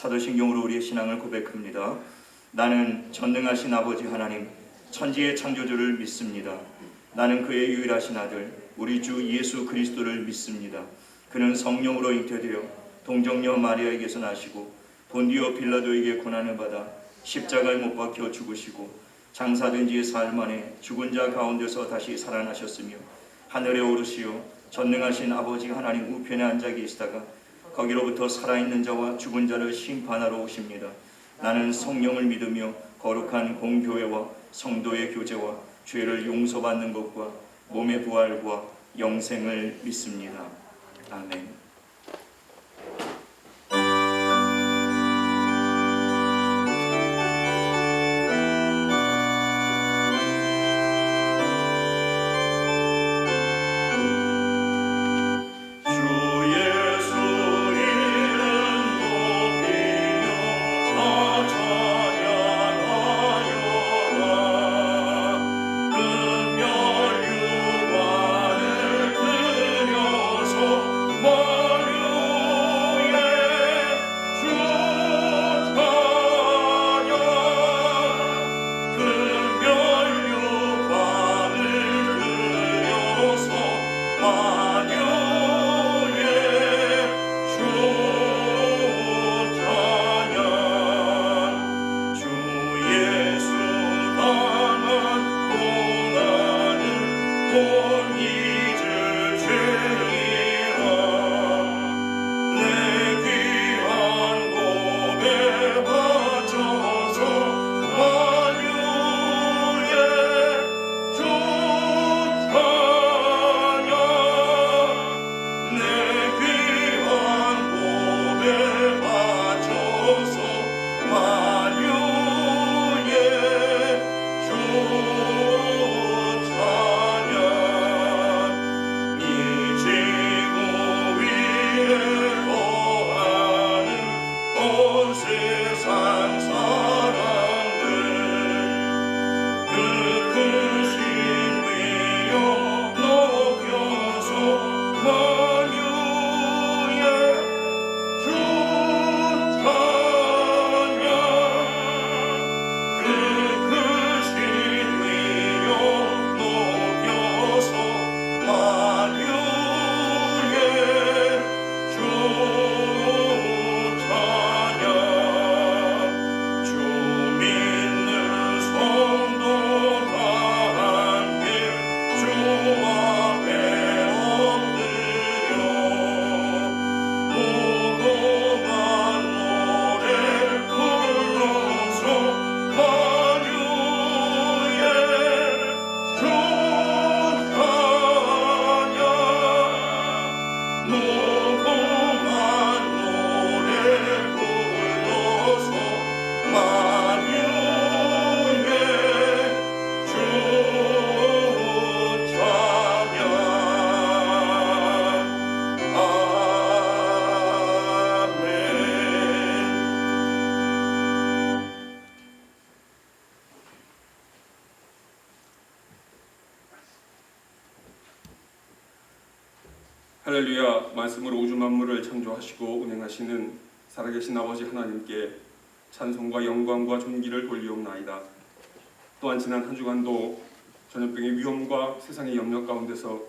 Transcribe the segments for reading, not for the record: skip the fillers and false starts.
사도신경으로 우리의 신앙을 고백합니다. 나는 전능하신 아버지 하나님, 천지의 창조주를 믿습니다. 나는 그의 유일하신 아들, 우리 주 예수 그리스도를 믿습니다. 그는 성령으로 잉태되어 동정녀 마리아에게서 나시고 본디오 빌라도에게 고난을 받아 십자가에 못 박혀 죽으시고 장사된 지 사흘 만에 죽은 자 가운데서 다시 살아나셨으며 하늘에 오르시어 전능하신 아버지 하나님 우편에 앉아 계시다가 거기로부터 살아있는 자와 죽은 자를 심판하러 오십니다. 나는 성령을 믿으며 거룩한 공교회와 성도의 교제와 죄를 용서받는 것과 몸의 부활과 영생을 믿습니다. 아멘. 할렐루야. 말씀으로 우주 만물을 창조하시고 운행하시는 살아계신 아버지 하나님께 찬송과 영광과 존귀를 돌리옵나이다. 또한 지난 한 주간도 전염병의 위험과 세상의 염려 가운데서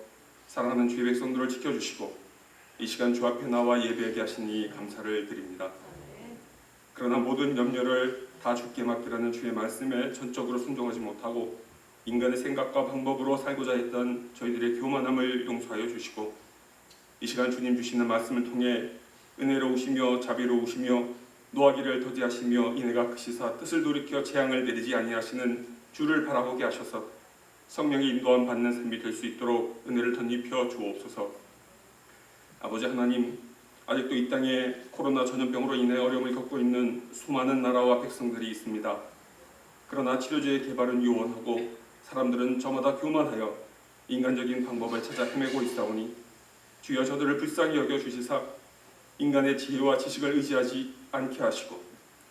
사랑하는 주의 백성들을 지켜주시고 이 시간 주 앞에 나와 예배하게 하시니 감사를 드립니다. 그러나 모든 염려를 다 주께 맡기라는 주의 말씀에 전적으로 순종하지 못하고 인간의 생각과 방법으로 살고자 했던 저희들의 교만함을 용서하여 주시고 이 시간 주님 주시는 말씀을 통해 은혜로우시며 자비로우시며 노하기를 더디하시며 이내가 크시사 뜻을 돌이켜 재앙을 내리지 아니하시는 주를 바라보게 하셔서 성령의 인도함 받는 삶이 될 수 있도록 은혜를 덧입혀 주옵소서. 아버지 하나님, 아직도 이 땅에 코로나 전염병으로 인해 어려움을 겪고 있는 수많은 나라와 백성들이 있습니다. 그러나 치료제의 개발은 요원하고 사람들은 저마다 교만하여 인간적인 방법을 찾아 헤매고 있사오니 주여 저들을 불쌍히 여겨주시사 인간의 지혜와 지식을 의지하지 않게 하시고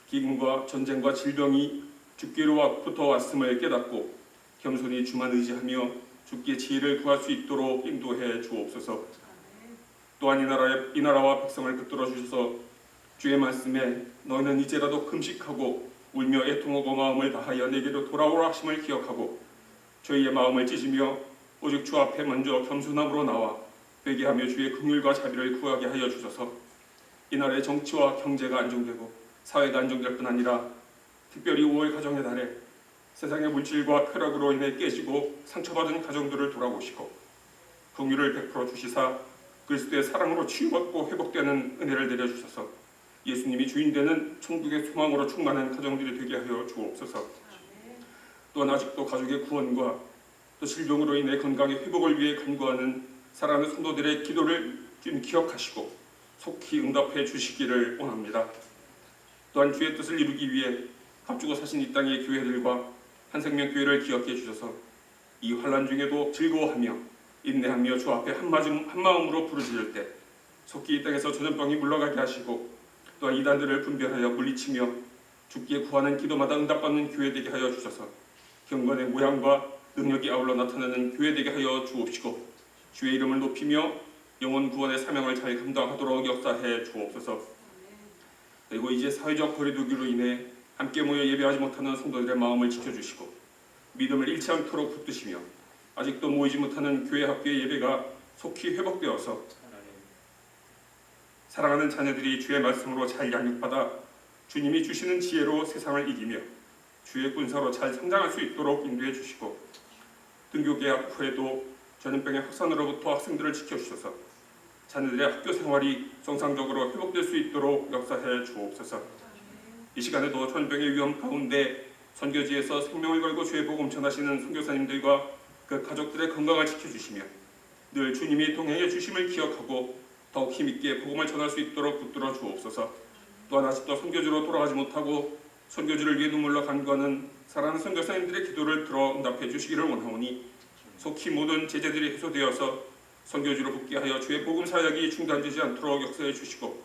기근과 전쟁과 질병이 주께로부터 왔음을 깨닫고 겸손히 주만 의지하며 주께 지혜를 구할 수 있도록 인도해 주옵소서. 또한 이 나라와 백성을 붙들어 주셔서 주의 말씀에 너희는 이제라도 금식하고 울며 애통하고 마음을 다하여 내게로 돌아오라 하심을 기억하고 저희의 마음을 찢으며 오직 주 앞에 먼저 겸손함으로 나와 회개하며 주의 긍휼과 자비를 구하게 하여 주소서. 이날의 정치와 경제가 안정되고 사회가 안정될 뿐 아니라 특별히 5월 가정의 달에 세상의 물질과 쾌락으로 인해 깨지고 상처받은 가정들을 돌아보시고 긍휼을 베풀어 주시사 그리스도의 사랑으로 치유받고 회복되는 은혜를 내려주셔서 예수님이 주인되는 천국의 소망으로 충만한 가정들이 되게 하여 주옵소서. 또한 아직도 가족의 구원과 또 질병으로 인해 건강의 회복을 위해 간구하는 사랑하는 성도들의 기도를 좀 기억하시고 속히 응답해 주시기를 원합니다. 또한 주의 뜻을 이루기 위해 값주고 사신 이 땅의 교회들과 한생명교회를 기억해 주셔서 이 환난 중에도 즐거워하며 인내하며 주 앞에 한마음으로 부르짖을 때 속히 이 땅에서 전염병이 물러가게 하시고 또한 이단들을 분별하여 물리치며 죽기에 구하는 기도마다 응답받는 교회 되게 하여 주셔서 경건의 모양과 능력이 아울러 나타나는 교회 되게 하여 주옵시고 주의 이름을 높이며 영혼 구원의 사명을 잘 감당하도록 역사해 주옵소서. 그리고 이제 사회적 거리두기로 인해 함께 모여 예배하지 못하는 성도들의 마음을 지켜주시고 믿음을 잃지 않도록 붙드시며 아직도 모이지 못하는 교회 학교의 예배가 속히 회복되어서 사랑하는 자녀들이 주의 말씀으로 잘 양육받아 주님이 주시는 지혜로 세상을 이기며 주의 군사로 잘 성장할 수 있도록 인도해 주시고 등교개학 후에도 전염병의 확산으로부터 학생들을 지켜주셔서 자녀들의 학교 생활이 정상적으로 회복될 수 있도록 역사해 주옵소서. 이 시간에도 전염병의 위험 가운데 선교지에서 생명을 걸고 주의 복음 전하시는 선교사님들과 그 가족들의 건강을 지켜주시며 늘 주님이 동행해 주심을 기억하고 더욱 힘있게 복음을 전할 수 있도록 붙들어 주옵소서. 또한 아직도 선교지로 돌아가지 못하고 선교지를 위해 눈물로 간구하는 사랑하는 선교사님들의 기도를 들어 응답해 주시기를 원하오니 속히 모든 제재들이 해소되어서 선교지로 복귀하여 주의 복음 사역이 중단되지 않도록 역사해 주시고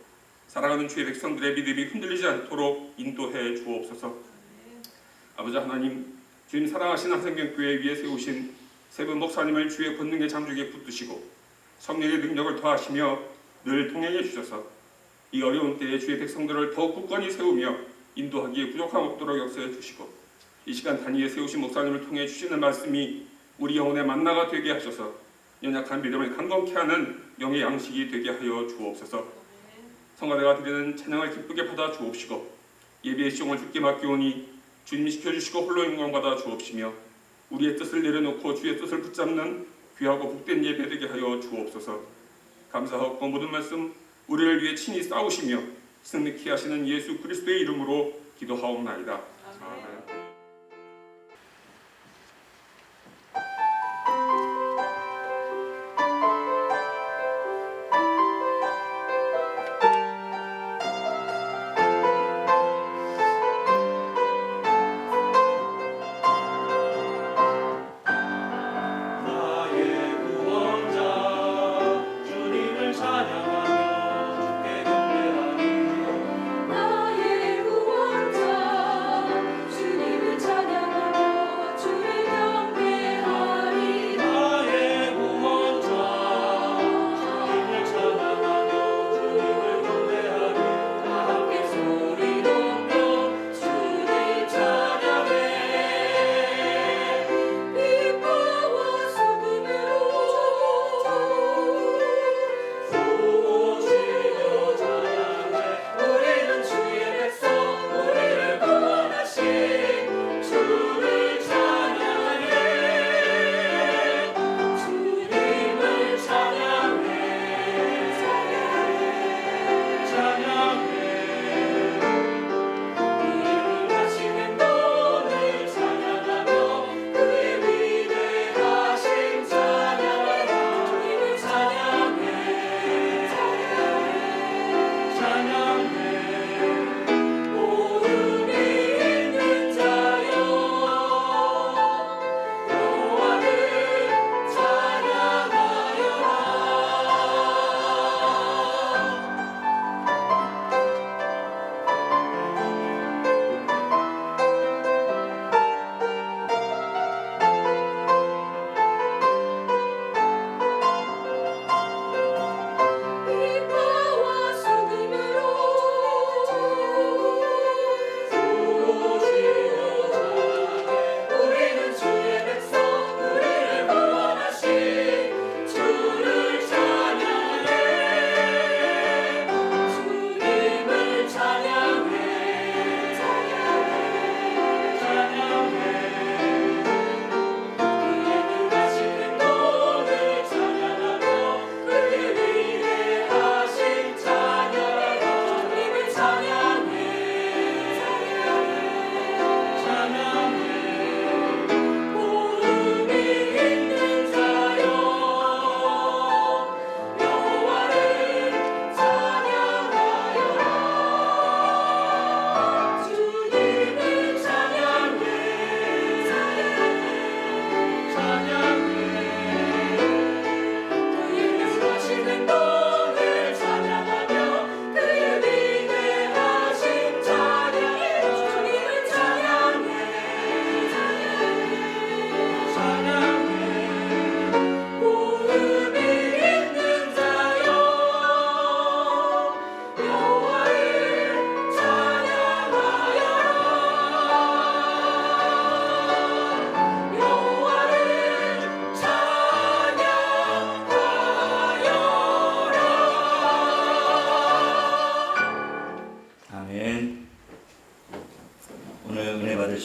사랑하는 주의 백성들의 믿음이 흔들리지 않도록 인도해 주옵소서. 아버지 하나님, 주님 사랑하신 한생명교회 위에 세우신 세 분 목사님을 주의 권능의 장족에 붙드시고 성령의 능력을 더하시며 늘 동행해 주셔서 이 어려운 때에 주의 백성들을 더욱 굳건히 세우며 인도하기에 부족함 없도록 역사해 주시고 이 시간 단위에 세우신 목사님을 통해 주시는 말씀이 우리 영혼의 만나가 되게 하셔서 연약한 믿음을 강건케 하는 영의 양식이 되게 하여 주옵소서. 성가대가 드리는 찬양을 기쁘게 받아 주옵시고 예배의 시종을 주께 맡기오니 주님이 시켜주시고 홀로 영광 받아 주옵시며 우리의 뜻을 내려놓고 주의 뜻을 붙잡는 귀하고 복된 예배 되게 하여 주옵소서. 감사하고 모든 말씀 우리를 위해 친히 싸우시며 승리케 하시는 예수 그리스도의 이름으로 기도하옵나이다. 아멘. 나의 구원자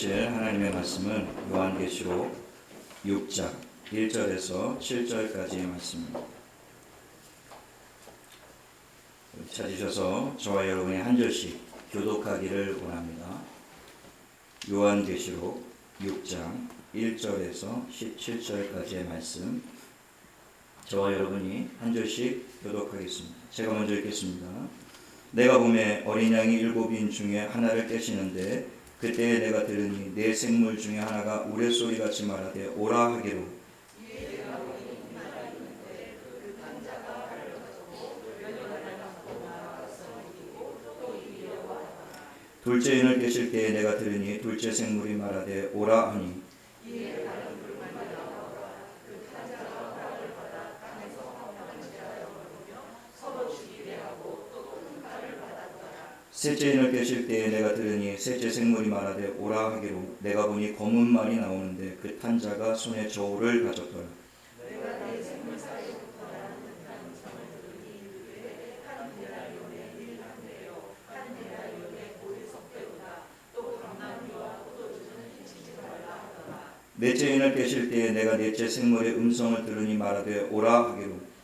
보실 하나님의 말씀은 요한계시록 6장 1절에서 7절까지의 말씀입니다. 찾으셔서 저와 여러분이 한 절씩 교독하기를 원합니다. 요한계시록 6장 1절에서 17절까지의 말씀, 저와 여러분이 한 절씩 교독하겠습니다. 제가 먼저 읽겠습니다. 내가 보매 어린 양이 7인 중에 하나를 떼시는데 그때에 내가 들으니 네 생물 중에 하나가 우레소리같이 말하되 오라 하기로 둘째 인을 떼실 때에 내가 들으니 둘째 생물이 말하되 오라 하니 셋째 인을 떼실 때에 내가 들으니 셋째 생물이 말하되 오라 하기로 내가 보니 검은 말이 나오는데 그 탄 자가 손에 저울을 가졌더라. 넷째 인을 떼실 때에 내가 넷째 생물의 음성을 들으니 말하되 오라 하기로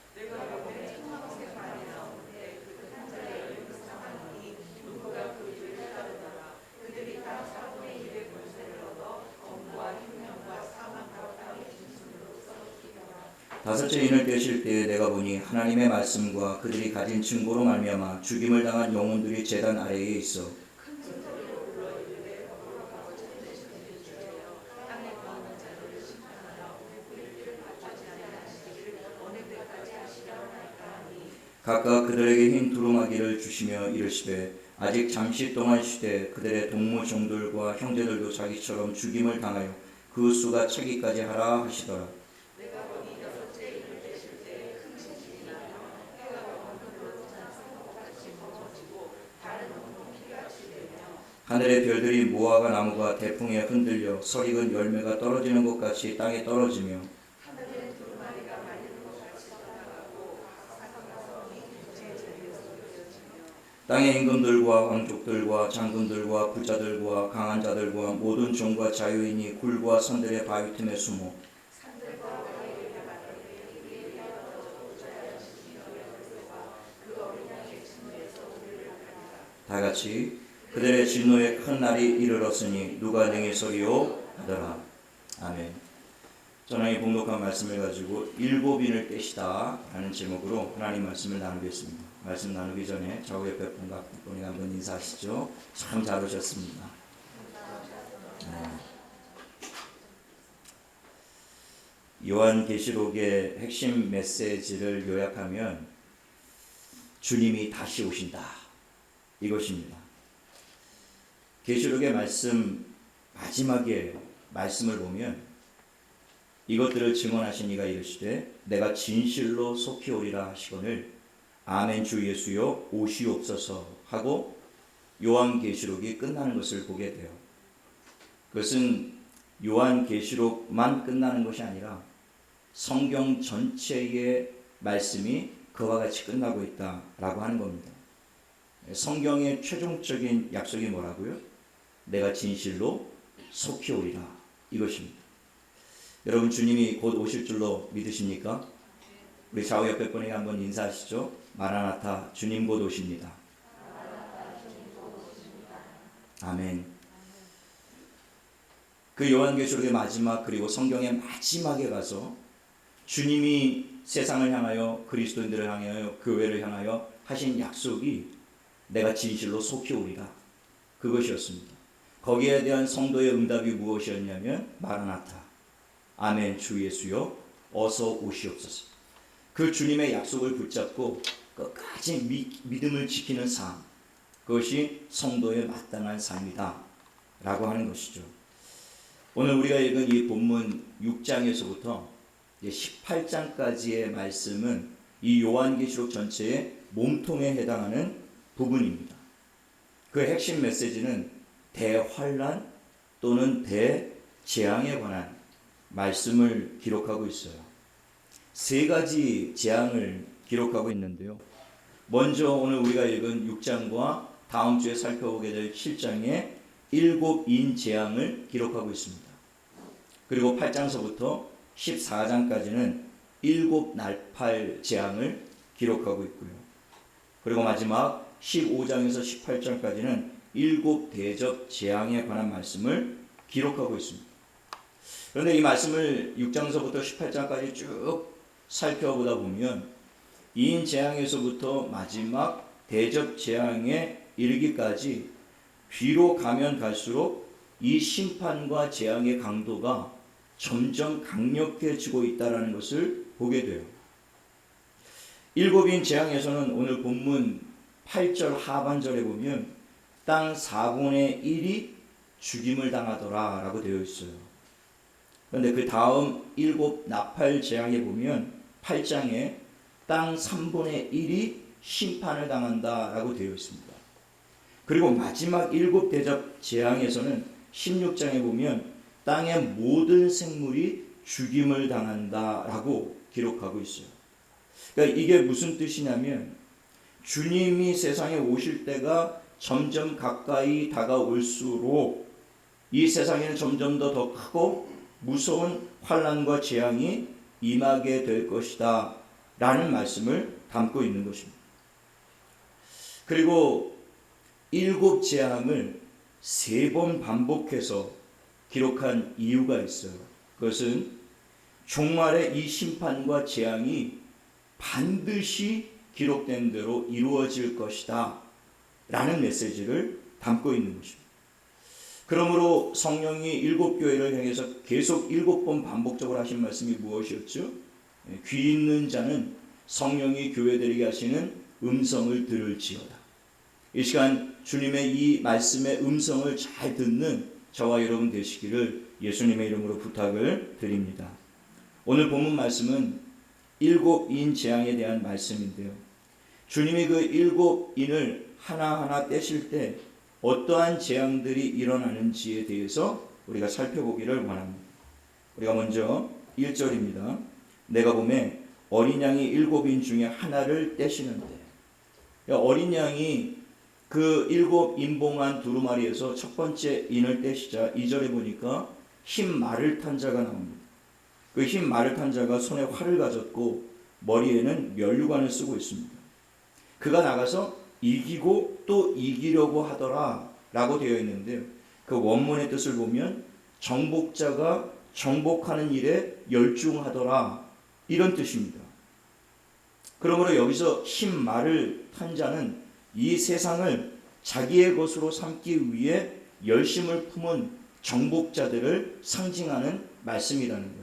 다섯째 인을 떼실 때에 내가 보니 하나님의 말씀과 그들이 가진 증거로 말미암아 죽임을 당한 영혼들이 제단 아래에 있어 각각 그들에게 흰 두루마기를 주시며 이르시되 아직 잠시 동안 쉬되 그들의 동무 종들과 형제들도 자기처럼 죽임을 당하여 그 수가 차기까지 하라 하시더라. 하늘의 별들이 무화과 나무가 대풍에 흔들려 설익은 열매가 떨어지는 것 같이 땅에 떨어지며 땅의 임금들과 왕족들과 장군들과 부자들과 강한 자들과 모든 종과 자유인이 굴과 선들의 바위 틈에 숨어 다 같이 그들의 진노의 큰 날이 이르렀으니 누가 능히 서리요 하더라. 아멘. 저는 이 봉독한 말씀을 가지고 7인을 떼시다 라는 제목으로 하나님 말씀을 나누겠습니다. 말씀 나누기 전에 좌우 옆에 분이 한번 인사하시죠. 참 잘 오셨습니다. 요한계시록의 핵심 메시지를 요약하면 주님이 다시 오신다 이것입니다. 계시록의 말씀 마지막에 말씀을 보면 이것들을 증언하신 이가 이르시되 내가 진실로 속히 오리라 하시거늘 아멘 주 예수여 오시옵소서 하고 요한계시록이 끝나는 것을 보게 돼요. 그것은 요한계시록만 끝나는 것이 아니라 성경 전체의 말씀이 그와 같이 끝나고 있다라고 하는 겁니다. 성경의 최종적인 약속이 뭐라고요? 내가 진실로 속히 오리라 이것입니다. 여러분 주님이 곧 오실 줄로 믿으십니까? 우리 좌우 옆에 분에게 한번 인사하시죠. 마라나타 주님 곧 오십니다. 아멘. 그 요한계시록의 마지막 그리고 성경의 마지막에 가서 주님이 세상을 향하여 그리스도인들을 향하여 교회를 향하여 하신 약속이 내가 진실로 속히 오리라 그것이었습니다. 거기에 대한 성도의 응답이 무엇이었냐면 마라나타 아멘 주 예수여 어서 오시옵소서. 그 주님의 약속을 붙잡고 끝까지 믿음을 지키는 삶, 그것이 성도의 마땅한 삶이다 라고 하는 것이죠. 오늘 우리가 읽은 이 본문 6장에서부터 18장까지의 말씀은 이 요한계시록 전체의 몸통에 해당하는 부분입니다. 그 핵심 메시지는 대환란 또는 대재앙에 관한 말씀을 기록하고 있어요. 세 가지 재앙을 기록하고 있는데요. 먼저 오늘 우리가 읽은 6장과 다음 주에 살펴보게 될 7장의 7인 재앙을 기록하고 있습니다. 그리고 8장서부터 14장까지는 7날팔 재앙을 기록하고 있고요. 그리고 마지막 15장에서 18장까지는 7대접 재앙에 관한 말씀을 기록하고 있습니다. 그런데 이 말씀을 6장서부터 18장까지 쭉 살펴보다 보면 2인 재앙에서부터 마지막 대접 재앙에 이르기까지 뒤로 가면 갈수록 이 심판과 재앙의 강도가 점점 강력해지고 있다는 것을 보게 돼요. 7인 재앙에서는 오늘 본문 8절 하반절에 보면 땅 4분의 1이 죽임을 당하더라 라고 되어 있어요. 그런데 그 다음 7 나팔 재앙에 보면 8장에 땅 3분의 1이 심판을 당한다 라고 되어 있습니다. 그리고 마지막 7 대접 재앙에서는 16장에 보면 땅의 모든 생물이 죽임을 당한다 라고 기록하고 있어요. 그러니까 이게 무슨 뜻이냐면 주님이 세상에 오실 때가 점점 가까이 다가올수록 이 세상에는 점점 더 크고 무서운 환난과 재앙이 임하게 될 것이다 라는 말씀을 담고 있는 것입니다. 그리고 7 재앙을 3번 반복해서 기록한 이유가 있어요. 그것은 종말의 이 심판과 재앙이 반드시 기록된 대로 이루어질 것이다 라는 메시지를 담고 있는 것입니다. 그러므로 성령이 7교회를 향해서 계속 7번 반복적으로 하신 말씀이 무엇이었죠? 귀 있는 자는 성령이 교회들에게 하시는 음성을 들을지어다. 이 시간 주님의 이 말씀의 음성을 잘 듣는 저와 여러분 되시기를 예수님의 이름으로 부탁을 드립니다. 오늘 본문 말씀은 7인 재앙에 대한 말씀인데요. 주님이 그 7인을 하나하나 떼실 때 어떠한 재앙들이 일어나는지에 대해서 우리가 살펴보기를 원합니다. 우리가 먼저 1절입니다. 내가 보매 어린 양이 7인 중에 하나를 떼시는데, 어린 양이 그 7 인봉한 두루마리에서 첫 번째 인을 떼시자 2절에 보니까 흰 말을 탄 자가 나옵니다. 그 흰 말을 탄 자가 손에 활을 가졌고 머리에는 면류관을 쓰고 있습니다. 그가 나가서 이기고 또 이기려고 하더라 라고 되어 있는데요. 그 원문의 뜻을 보면 정복자가 정복하는 일에 열중하더라 이런 뜻입니다. 그러므로 여기서 흰 말을 탄 자는 이 세상을 자기의 것으로 삼기 위해 열심을 품은 정복자들을 상징하는 말씀이라는 거예요.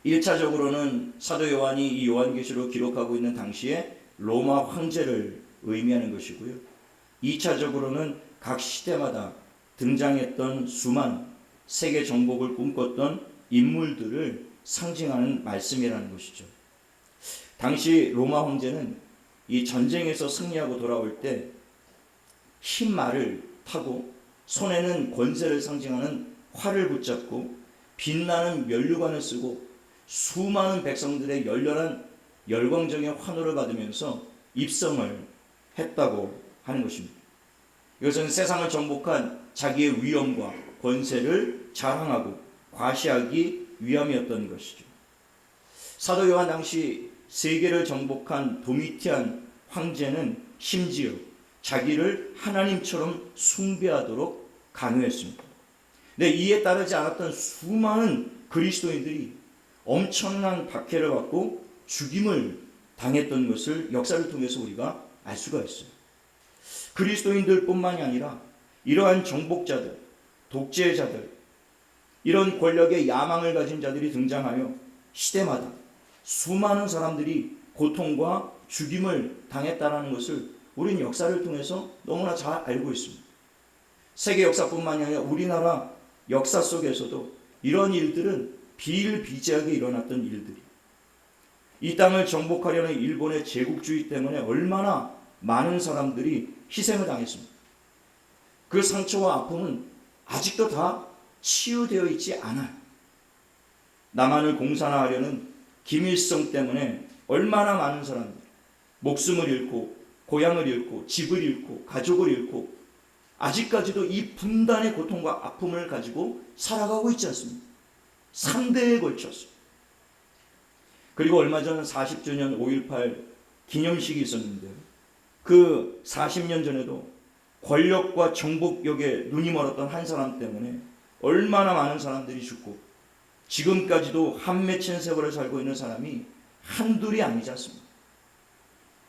1차적으로는 사도 요한이 이 요한계시로 기록하고 있는 당시에 로마 황제를 의미하는 것이고요. 2차적으로는 각 시대마다 등장했던 수많은 세계 정복을 꿈꿨던 인물들을 상징하는 말씀이라는 것이죠. 당시 로마 황제는 이 전쟁에서 승리하고 돌아올 때 흰 말을 타고 손에는 권세를 상징하는 활을 붙잡고 빛나는 면류관을 쓰고 수많은 백성들의 열렬한 열광적인 환호를 받으면서 입성을 했다고 하는 것입니다. 이것은 세상을 정복한 자기의 위엄과 권세를 자랑하고 과시하기 위함이었던 것이죠. 사도 요한 당시 세계를 정복한 도미티안 황제는 심지어 자기를 하나님처럼 숭배하도록 강요했습니다. 근데 이에 따르지 않았던 수많은 그리스도인들이 엄청난 박해를 받고 죽임을 당했던 것을 역사를 통해서 우리가 알 수가 있어요. 그리스도인들뿐만이 아니라 이러한 정복자들, 독재자들, 이런 권력의 야망을 가진 자들이 등장하여 시대마다 수많은 사람들이 고통과 죽임을 당했다는 것을 우리는 역사를 통해서 너무나 잘 알고 있습니다. 세계 역사뿐만이 아니라 우리나라 역사 속에서도 이런 일들은 비일비재하게 일어났던 일들이, 이 땅을 정복하려는 일본의 제국주의 때문에 얼마나 많은 사람들이 희생을 당했습니다. 그 상처와 아픔은 아직도 다 치유되어 있지 않아요. 남한을 공산화하려는 김일성 때문에 얼마나 많은 사람들이 목숨을 잃고 고향을 잃고 집을 잃고 가족을 잃고 아직까지도 이 분단의 고통과 아픔을 가지고 살아가고 있지 않습니까? 3대에 걸쳐서. 그리고 얼마 전 40주년 5.18 기념식이 있었는데요. 그 40년 전에도 권력과 정복욕에 눈이 멀었던 한 사람 때문에 얼마나 많은 사람들이 죽고 지금까지도 한 맺힌 세월을 살고 있는 사람이 한둘이 아니지 않습니까?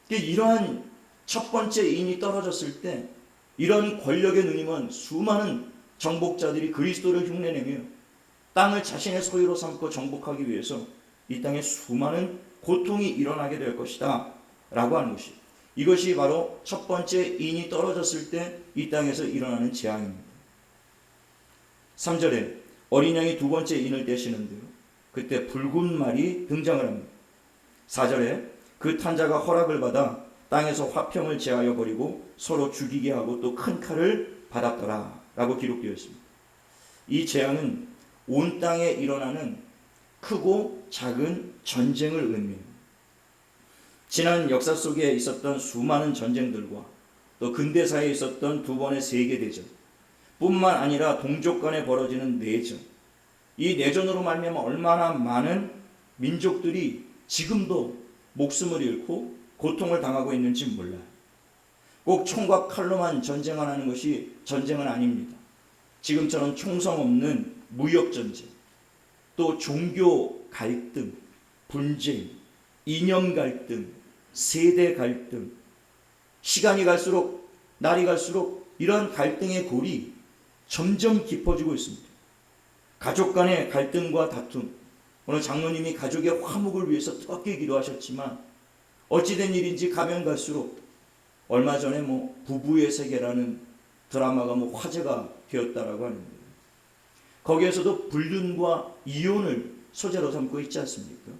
이러한 첫 번째 인이 떨어졌을 때 이런 권력에 눈이 먼 수많은 정복자들이 그리스도를 흉내내며 땅을 자신의 소유로 삼고 정복하기 위해서 이 땅에 수많은 고통이 일어나게 될 것이다 라고 하는 것이, 이것이 바로 첫 번째 인이 떨어졌을 때 이 땅에서 일어나는 재앙입니다. 3절에 어린 양이 두 번째 인을 떼시는데요, 그때 붉은 말이 등장을 합니다. 4절에 그 탄자가 허락을 받아 땅에서 화평을 제하여 버리고 서로 죽이게 하고 또 큰 칼을 받았더라 라고 기록되어 있습니다. 이 재앙은 온 땅에 일어나는 크고 작은 전쟁을 의미합니다. 지난 역사 속에 있었던 수많은 전쟁들과 또 근대사에 있었던 두 번의 세계대전 뿐만 아니라 동족 간에 벌어지는 내전, 이 내전으로 말미암아 얼마나 많은 민족들이 지금도 목숨을 잃고 고통을 당하고 있는지 몰라요. 꼭 총과 칼로만 전쟁하는 것이 전쟁은 아닙니다. 지금처럼 총성 없는 무역전쟁, 또 종교 갈등, 분쟁, 이념 갈등, 세대 갈등, 시간이 갈수록, 날이 갈수록 이러한 갈등의 골이 점점 깊어지고 있습니다. 가족 간의 갈등과 다툼, 오늘 장로님이 가족의 화목을 위해서 뜨겁게 기도하셨지만 어찌된 일인지 가면 갈수록, 얼마 전에 부부의 세계라는 드라마가 화제가 되었다라고 하는데, 거기에서도 불륜과 이혼을 소재로 삼고 있지 않습니까?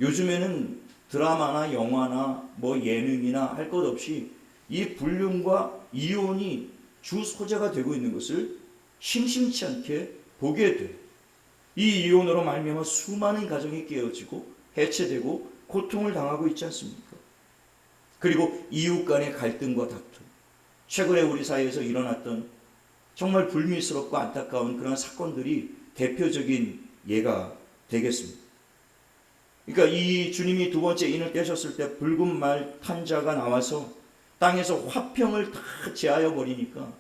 요즘에는 드라마나 영화나 예능이나 할 것 없이 이 불륜과 이혼이 주 소재가 되고 있는 것을 심심치 않게 보게 돼요. 이 이혼으로 말미암아 수많은 가정이 깨어지고 해체되고 고통을 당하고 있지 않습니까? 그리고 이웃 간의 갈등과 다툼, 최근에 우리 사회에서 일어났던 정말 불미스럽고 안타까운 그런 사건들이 대표적인 예가 되겠습니다. 그러니까 이 주님이 두 번째 인을 떼셨을 때 붉은 말 탄자가 나와서 땅에서 화평을 다 제하여 버리니까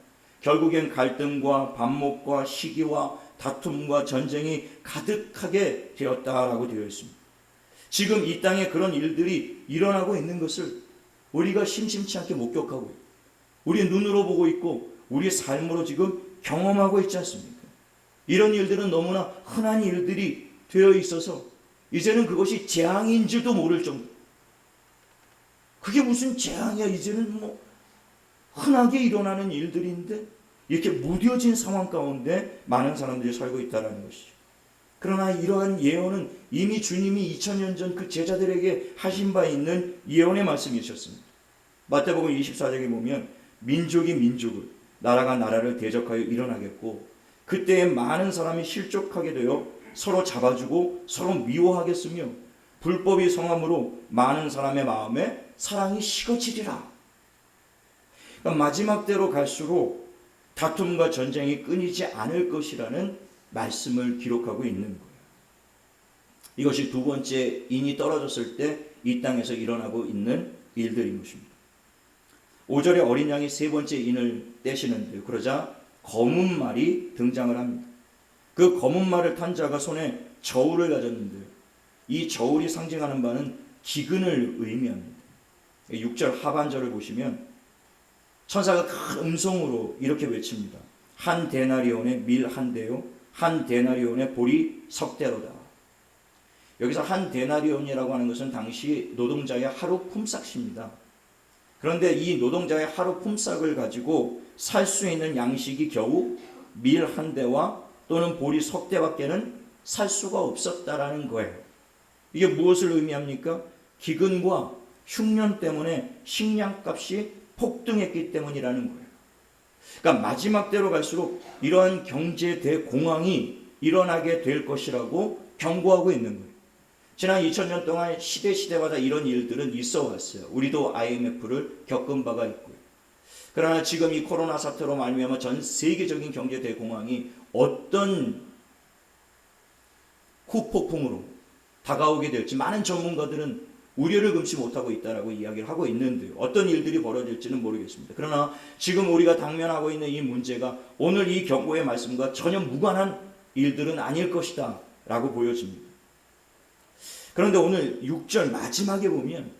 결국엔 갈등과 반목과 시기와 다툼과 전쟁이 가득하게 되었다라고 되어 있습니다. 지금 이 땅에 그런 일들이 일어나고 있는 것을 우리가 심심치 않게 목격하고, 우리 눈으로 보고 있고 우리의 삶으로 지금 경험하고 있지 않습니까? 이런 일들은 너무나 흔한 일들이 되어 있어서 이제는 그것이 재앙인 줄도 모를 정도. 그게 무슨 재앙이야, 이제는 흔하게 일어나는 일들인데 이렇게 무뎌진 상황 가운데 많은 사람들이 살고 있다는 것이죠. 그러나 이러한 예언은 이미 주님이 2000년 전 그 제자들에게 하신 바 있는 예언의 말씀이셨습니다. 마태복음 24장에 보면 민족이 민족을, 나라가 나라를 대적하여 일어나겠고 그때에 많은 사람이 실족하게 되어 서로 잡아주고 서로 미워하겠으며 불법이 성함으로 많은 사람의 마음에 사랑이 식어지리라. 그러니까 마지막 때로 갈수록 다툼과 전쟁이 끊이지 않을 것이라는 말씀을 기록하고 있는 거예요. 이것이 두 번째 인이 떨어졌을 때 이 땅에서 일어나고 있는 일들인 것입니다. 5절에 어린 양이 세 번째 인을 떼시는데, 그러자 검은 말이 등장을 합니다. 그 검은 말을 탄 자가 손에 저울을 가졌는데, 이 저울이 상징하는 바는 기근을 의미합니다. 6절 하반절을 보시면 천사가 큰 음성으로 이렇게 외칩니다. 한 데나리온의 밀 한 대요, 한 데나리온의 보리 석 대로다. 여기서 한 데나리온이라고 하는 것은 당시 노동자의 하루 품삯입니다. 그런데 이 노동자의 하루 품삯을 가지고 살 수 있는 양식이 겨우 밀 한 대와 또는 보리 석 대밖에는 살 수가 없었다라는 거예요. 이게 무엇을 의미합니까? 기근과 흉년 때문에 식량값이 폭등했기 때문이라는 거예요. 그러니까 마지막 때로 갈수록 이러한 경제 대공황이 일어나게 될 것이라고 경고하고 있는 거예요. 지난 2000년 동안 시대마다 이런 일들은 있어 왔어요. 우리도 IMF를 겪은 바가 있고요. 그러나 지금 이 코로나 사태로 말미암아 전 세계적인 경제 대공황이 어떤 후폭풍으로 다가오게 될지 많은 전문가들은 우려를 금치 못하고 있다라고 이야기를 하고 있는데 어떤 일들이 벌어질지는 모르겠습니다. 그러나 지금 우리가 당면하고 있는 이 문제가 오늘 이 경고의 말씀과 전혀 무관한 일들은 아닐 것이다 라고 보여집니다. 그런데 오늘 6절 마지막에 보면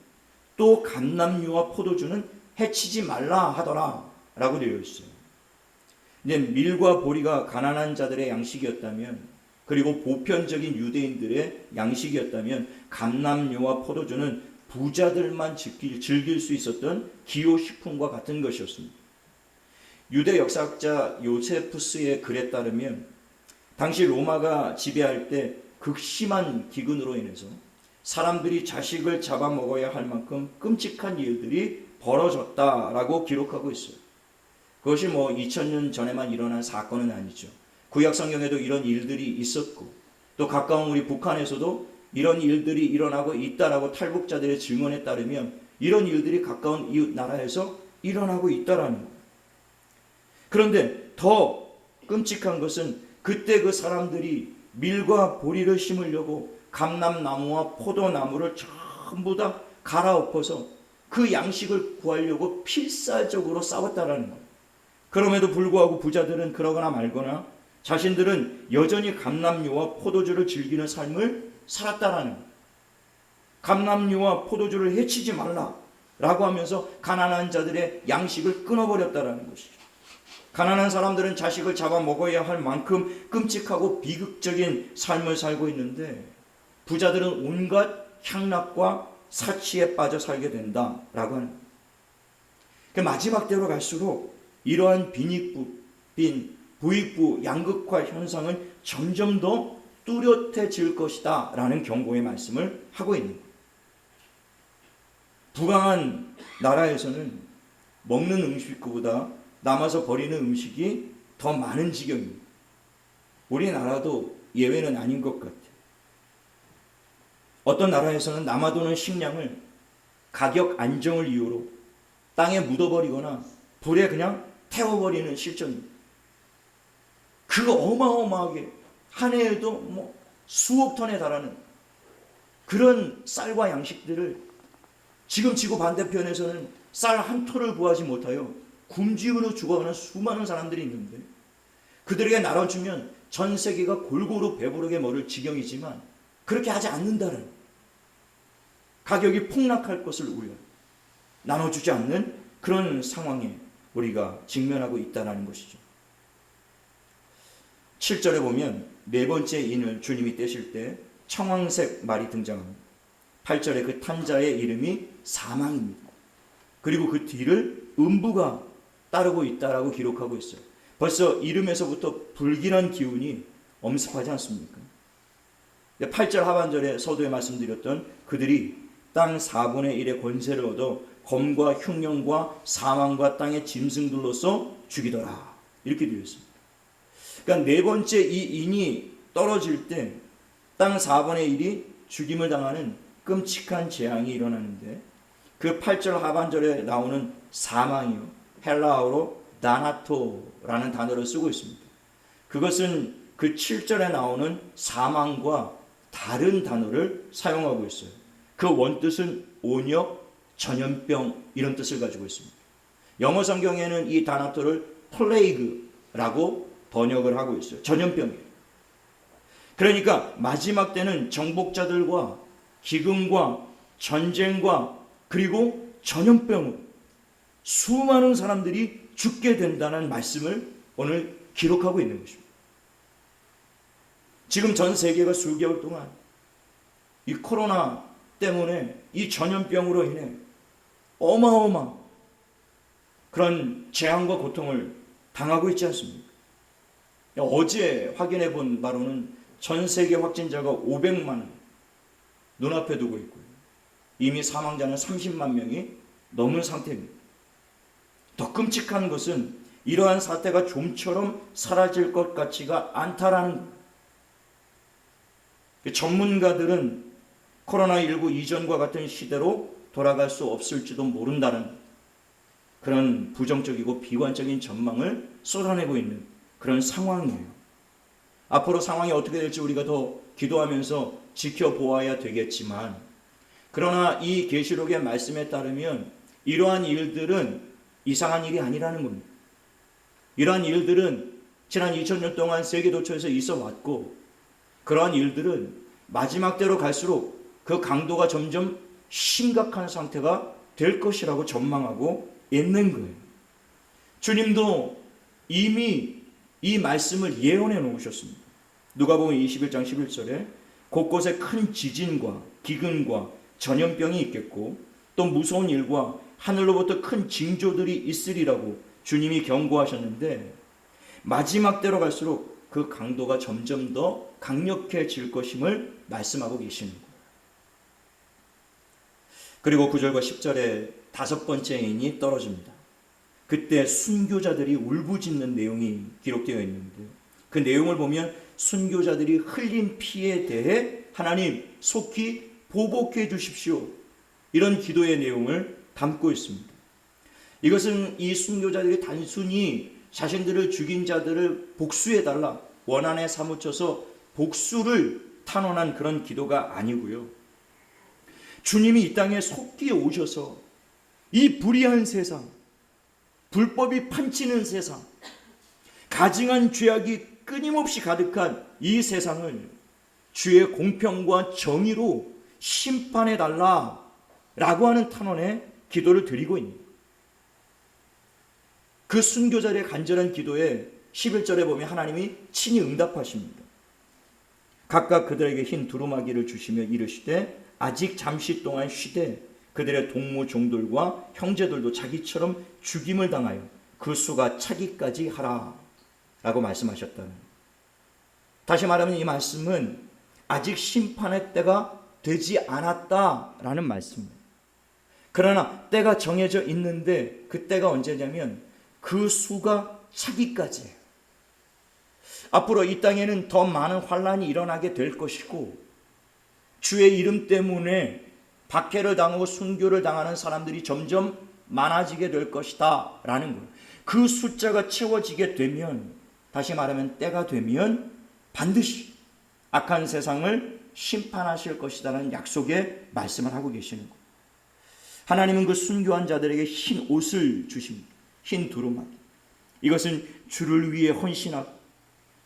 또 감람류와 포도주는 해치지 말라 하더라 라고 되어 있어요. 이제 밀과 보리가 가난한 자들의 양식이었다면, 그리고 보편적인 유대인들의 양식이었다면 감람류와 포도주는 부자들만 즐길 수 있었던 기호식품과 같은 것이었습니다. 유대 역사학자 요세푸스의 글에 따르면 당시 로마가 지배할 때 극심한 기근으로 인해서 사람들이 자식을 잡아먹어야 할 만큼 끔찍한 일들이 벌어졌다라고 기록하고 있어요. 그것이 2000년 전에만 일어난 사건은 아니죠. 구약 성경에도 이런 일들이 있었고, 또 가까운 우리 북한에서도 이런 일들이 일어나고 있다라고 탈북자들의 증언에 따르면 이런 일들이 가까운 이웃 나라에서 일어나고 있다라는 거예요. 그런데 더 끔찍한 것은 그때 그 사람들이 밀과 보리를 심으려고 감람나무와 포도나무를 전부 다 갈아엎어서 그 양식을 구하려고 필사적으로 싸웠다라는 거예요. 그럼에도 불구하고 부자들은 그러거나 말거나 자신들은 여전히 감람류와 포도주를 즐기는 삶을 살았다라는 거예요. 감람류와 포도주를 해치지 말라라고 하면서 가난한 자들의 양식을 끊어버렸다라는 것이죠. 가난한 사람들은 자식을 잡아먹어야 할 만큼 끔찍하고 비극적인 삶을 살고 있는데 부자들은 온갖 향락과 사치에 빠져 살게 된다라고 하는 거예요. 그 마지막 때로 갈수록 이러한 부익부 양극화 현상은 점점 더 뚜렷해질 것이다 라는 경고의 말씀을 하고 있는 거예요. 부강한 나라에서는 먹는 음식보다 남아서 버리는 음식이 더 많은 지경입니다. 우리나라도 예외는 아닌 것 같아요. 어떤 나라에서는 남아도는 식량을 가격 안정을 이유로 땅에 묻어버리거나 불에 그냥 태워버리는 실정입니다. 그 어마어마하게 한 해에도 수억 톤에 달하는 그런 쌀과 양식들을 지금 지구 반대편에서는 쌀 한 톨을 구하지 못하여 굶주림으로 죽어가는 수많은 사람들이 있는데 그들에게 나눠주면 전 세계가 골고루 배부르게 먹을 지경이지만 그렇게 하지 않는다는, 가격이 폭락할 것을 우려 나눠주지 않는 그런 상황에 우리가 직면하고 있다는 것이죠. 7절에 보면 네 번째 인을 주님이 떼실 때 청황색 말이 등장합니다. 8절에 그 탄 자의 이름이 사망입니다. 그리고 그 뒤를 음부가 따르고 있다라고 기록하고 있어요. 벌써 이름에서부터 불길한 기운이 엄습하지 않습니까? 8절 하반절에 서두에 말씀드렸던 그들이 땅 4분의 1의 권세를 얻어 검과 흉년과 사망과 땅의 짐승들로서 죽이더라. 이렇게 되어 있습니다. 그러니까 네 번째 이 인이 떨어질 때 땅 4분의 1이 죽임을 당하는 끔찍한 재앙이 일어나는데 그 8절 하반절에 나오는 사망이요, 헬라어로 다나토라는 단어를 쓰고 있습니다. 그것은 그 7절에 나오는 사망과 다른 단어를 사용하고 있어요. 그 원뜻은 온역, 전염병 이런 뜻을 가지고 있습니다. 영어 성경에는 이 다나토를 플레이그라고 번역을 하고 있어요. 전염병이에요. 그러니까 마지막 때는 정복자들과 기근과 전쟁과 그리고 전염병으로 수많은 사람들이 죽게 된다는 말씀을 오늘 기록하고 있는 것입니다. 지금 전 세계가 수개월 동안 이 코로나 때문에 이 전염병으로 인해 어마어마한 그런 재앙과 고통을 당하고 있지 않습니까? 어제 확인해 본 바로는 전 세계 확진자가 500만 눈앞에 두고 있고요. 이미 사망자는 30만 명이 넘은 상태입니다. 더 끔찍한 것은 이러한 사태가 좀처럼 사라질 것 같지가 않다라는 거예요. 전문가들은 코로나19 이전과 같은 시대로 돌아갈 수 없을지도 모른다는 거예요. 그런 부정적이고 비관적인 전망을 쏟아내고 있는 그런 상황이에요. 앞으로 상황이 어떻게 될지 우리가 더 기도하면서 지켜보아야 되겠지만, 그러나 이 계시록의 말씀에 따르면 이러한 일들은 이상한 일이 아니라는 겁니다. 이러한 일들은 지난 2000년 동안 세계 도처에서 있어 왔고, 그러한 일들은 마지막 때로 갈수록 그 강도가 점점 심각한 상태가 될 것이라고 전망하고 있는 거예요. 주님도 이미 이 말씀을 예언해 놓으셨습니다. 누가복음 21장 11절에 곳곳에 큰 지진과 기근과 전염병이 있겠고 또 무서운 일과 하늘로부터 큰 징조들이 있으리라고 주님이 경고하셨는데, 마지막 때로 갈수록 그 강도가 점점 더 강력해질 것임을 말씀하고 계시는 거예요. 그리고 9절과 10절에 다섯 번째 인이 떨어집니다. 그때 순교자들이 울부짖는 내용이 기록되어 있는데, 그 내용을 보면 순교자들이 흘린 피에 대해 하나님 속히 보복해 주십시오, 이런 기도의 내용을 담고 있습니다. 이것은 이 순교자들이 단순히 자신들을 죽인 자들을 복수해달라, 원한에 사무쳐서 복수를 탄원한 그런 기도가 아니고요. 주님이 이 땅에 속히 오셔서 이 불의한 세상, 불법이 판치는 세상, 가증한 죄악이 끊임없이 가득한 이 세상을 주의 공평과 정의로 심판해달라 라고 하는 탄원의 기도를 드리고 있는 거예요. 그 순교자들의 간절한 기도에 11절에 보면 하나님이 친히 응답하십니다. 각각 그들에게 흰 두루마기를 주시며 이르시되 아직 잠시 동안 쉬되 그들의 동무 종들과 형제들도 자기처럼 죽임을 당하여 그 수가 차기까지 하라 라고 말씀하셨다는, 다시 말하면 이 말씀은 아직 심판의 때가 되지 않았다라는 말씀입니다. 그러나 때가 정해져 있는데 그 때가 언제냐면 그 수가 차기까지예요. 앞으로 이 땅에는 더 많은 환란이 일어나게 될 것이고, 주의 이름 때문에 박해를 당하고 순교를 당하는 사람들이 점점 많아지게 될 것이다 라는 거예요. 그 숫자가 채워지게 되면, 다시 말하면 때가 되면 반드시 악한 세상을 심판하실 것이라는 약속의 말씀을 하고 계시는 거예요. 하나님은 그 순교한 자들에게 흰 옷을 주십니다. 흰 두루마기. 이것은 주를 위해 헌신하고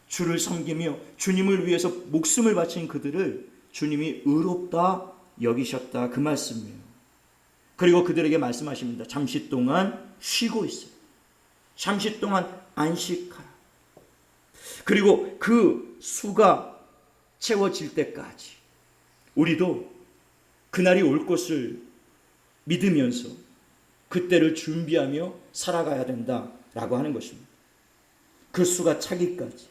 주를 섬기며 주님을 위해서 목숨을 바친 그들을 주님이 의롭다 여기셨다, 그 말씀이에요. 그리고 그들에게 말씀하십니다. 잠시 동안 쉬고 있어요. 잠시 동안 안식하라. 그리고 그 수가 채워질 때까지 우리도 그날이 올 것을 믿으면서 그때를 준비하며 살아가야 된다라고 하는 것입니다. 그 수가 차기까지,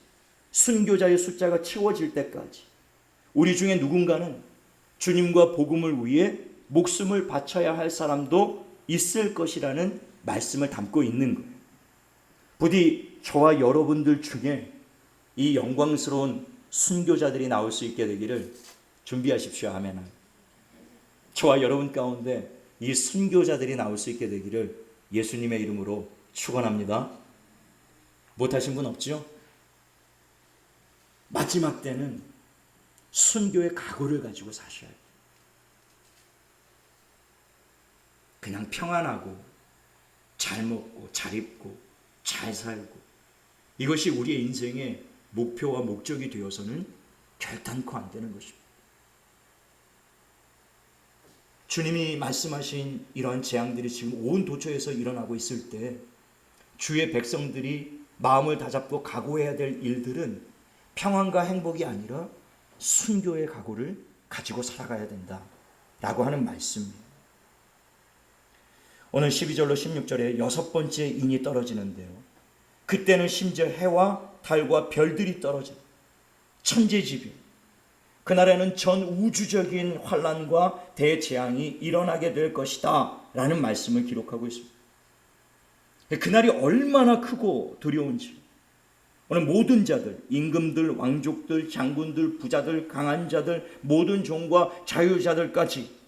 순교자의 숫자가 채워질 때까지 우리 중에 누군가는 주님과 복음을 위해 목숨을 바쳐야 할 사람도 있을 것이라는 말씀을 담고 있는 거예요. 부디 저와 여러분들 중에 이 영광스러운 순교자들이 나올 수 있게 되기를 준비하십시오. 아멘. 저와 여러분 가운데 이 순교자들이 나올 수 있게 되기를 예수님의 이름으로 축원합니다. 못하신 분 없죠? 마지막 때는 순교의 각오를 가지고 사셔야 돼요. 그냥 평안하고 잘 먹고 잘 입고 잘 살고, 이것이 우리의 인생의 목표와 목적이 되어서는 결단코 안 되는 것입니다. 주님이 말씀하신 이러한 재앙들이 지금 온 도처에서 일어나고 있을 때 주의 백성들이 마음을 다잡고 각오해야 될 일들은 평안과 행복이 아니라 순교의 각오를 가지고 살아가야 된다라고 하는 말씀입니다. 오늘 12절로 16절에 여섯 번째 인이 떨어지는데요. 그때는 심지어 해와 달과 별들이 떨어져 천재지변, 그날에는 전 우주적인 환란과 대재앙이 일어나게 될 것이다 라는 말씀을 기록하고 있습니다. 그날이 얼마나 크고 두려운지 오늘 모든 자들, 임금들, 왕족들, 장군들, 부자들, 강한 자들, 모든 종과 자유자들까지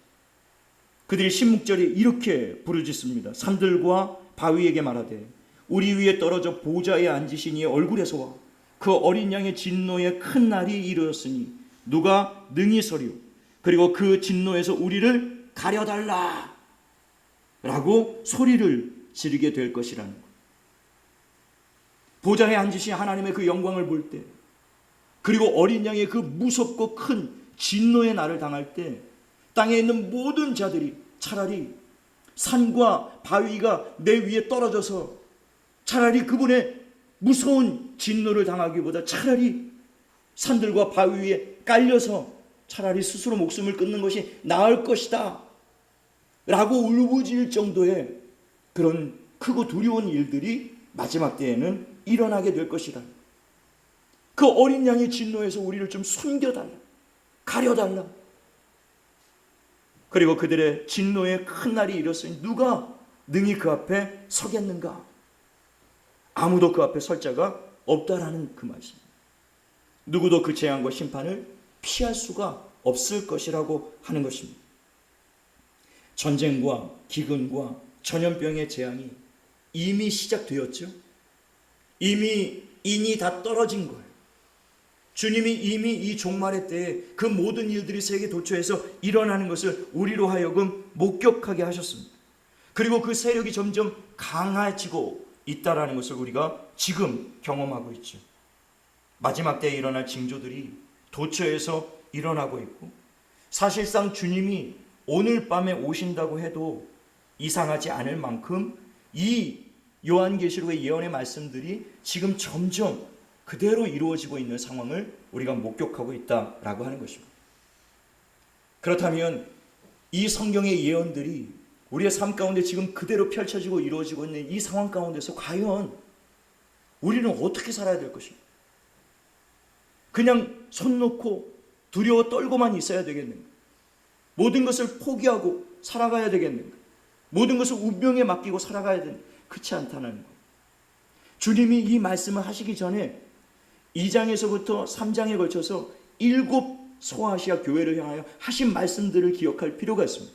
그들이 16절에 이렇게 부르짖습니다. 산들과 바위에게 말하되 우리 위에 떨어져 보좌에 앉으신 이의 얼굴에서와 그 어린 양의 진노의 큰 날이 이르렀으니 누가 능히 서리요 그리고 그 진노에서 우리를 가려달라 라고 소리를 지르게 될 것이라는 것. 보좌에 앉으신 하나님의 그 영광을 볼 때, 그리고 어린 양의 그 무섭고 큰 진노의 날을 당할 때 땅에 있는 모든 자들이 차라리 산과 바위가 내 위에 떨어져서 차라리 그분의 무서운 진노를 당하기보다 차라리 산들과 바위 위에 깔려서 차라리 스스로 목숨을 끊는 것이 나을 것이다 라고 울부짖을 정도의 그런 크고 두려운 일들이 마지막 때에는 일어나게 될 것이다. 그 어린 양의 진노에서 우리를 좀 숨겨달라, 가려달라. 그리고 그들의 진노의 큰 날이 이뤘으니 누가 능히 그 앞에 서겠는가? 아무도 그 앞에 설 자가 없다라는 그 말씀. 누구도 그 재앙과 심판을 피할 수가 없을 것이라고 하는 것입니다. 전쟁과 기근과 전염병의 재앙이 이미 시작되었죠. 이미 인이 다 떨어진 거예요. 주님이 이미 이 종말의 때에 그 모든 일들이 세계 도처에서 일어나는 것을 우리로 하여금 목격하게 하셨습니다. 그리고 그 세력이 점점 강해지고 있다라는 것을 우리가 지금 경험하고 있죠. 마지막 때에 일어날 징조들이 도처에서 일어나고 있고, 사실상 주님이 오늘 밤에 오신다고 해도 이상하지 않을 만큼 이 요한계시록의 예언의 말씀들이 지금 점점 그대로 이루어지고 있는 상황을 우리가 목격하고 있다라고 하는 것입니다. 그렇다면 이 성경의 예언들이 우리의 삶 가운데 지금 그대로 펼쳐지고 이루어지고 있는 이 상황 가운데서 과연 우리는 어떻게 살아야 될 것인가? 그냥 손 놓고 두려워 떨고만 있어야 되겠는가? 모든 것을 포기하고 살아가야 되겠는가? 모든 것을 운명에 맡기고 살아가야 되는가? 그렇지 않다는 거예요. 주님이 이 말씀을 하시기 전에 2장에서부터 3장에 걸쳐서 7 소아시아 교회를 향하여 하신 말씀들을 기억할 필요가 있습니다.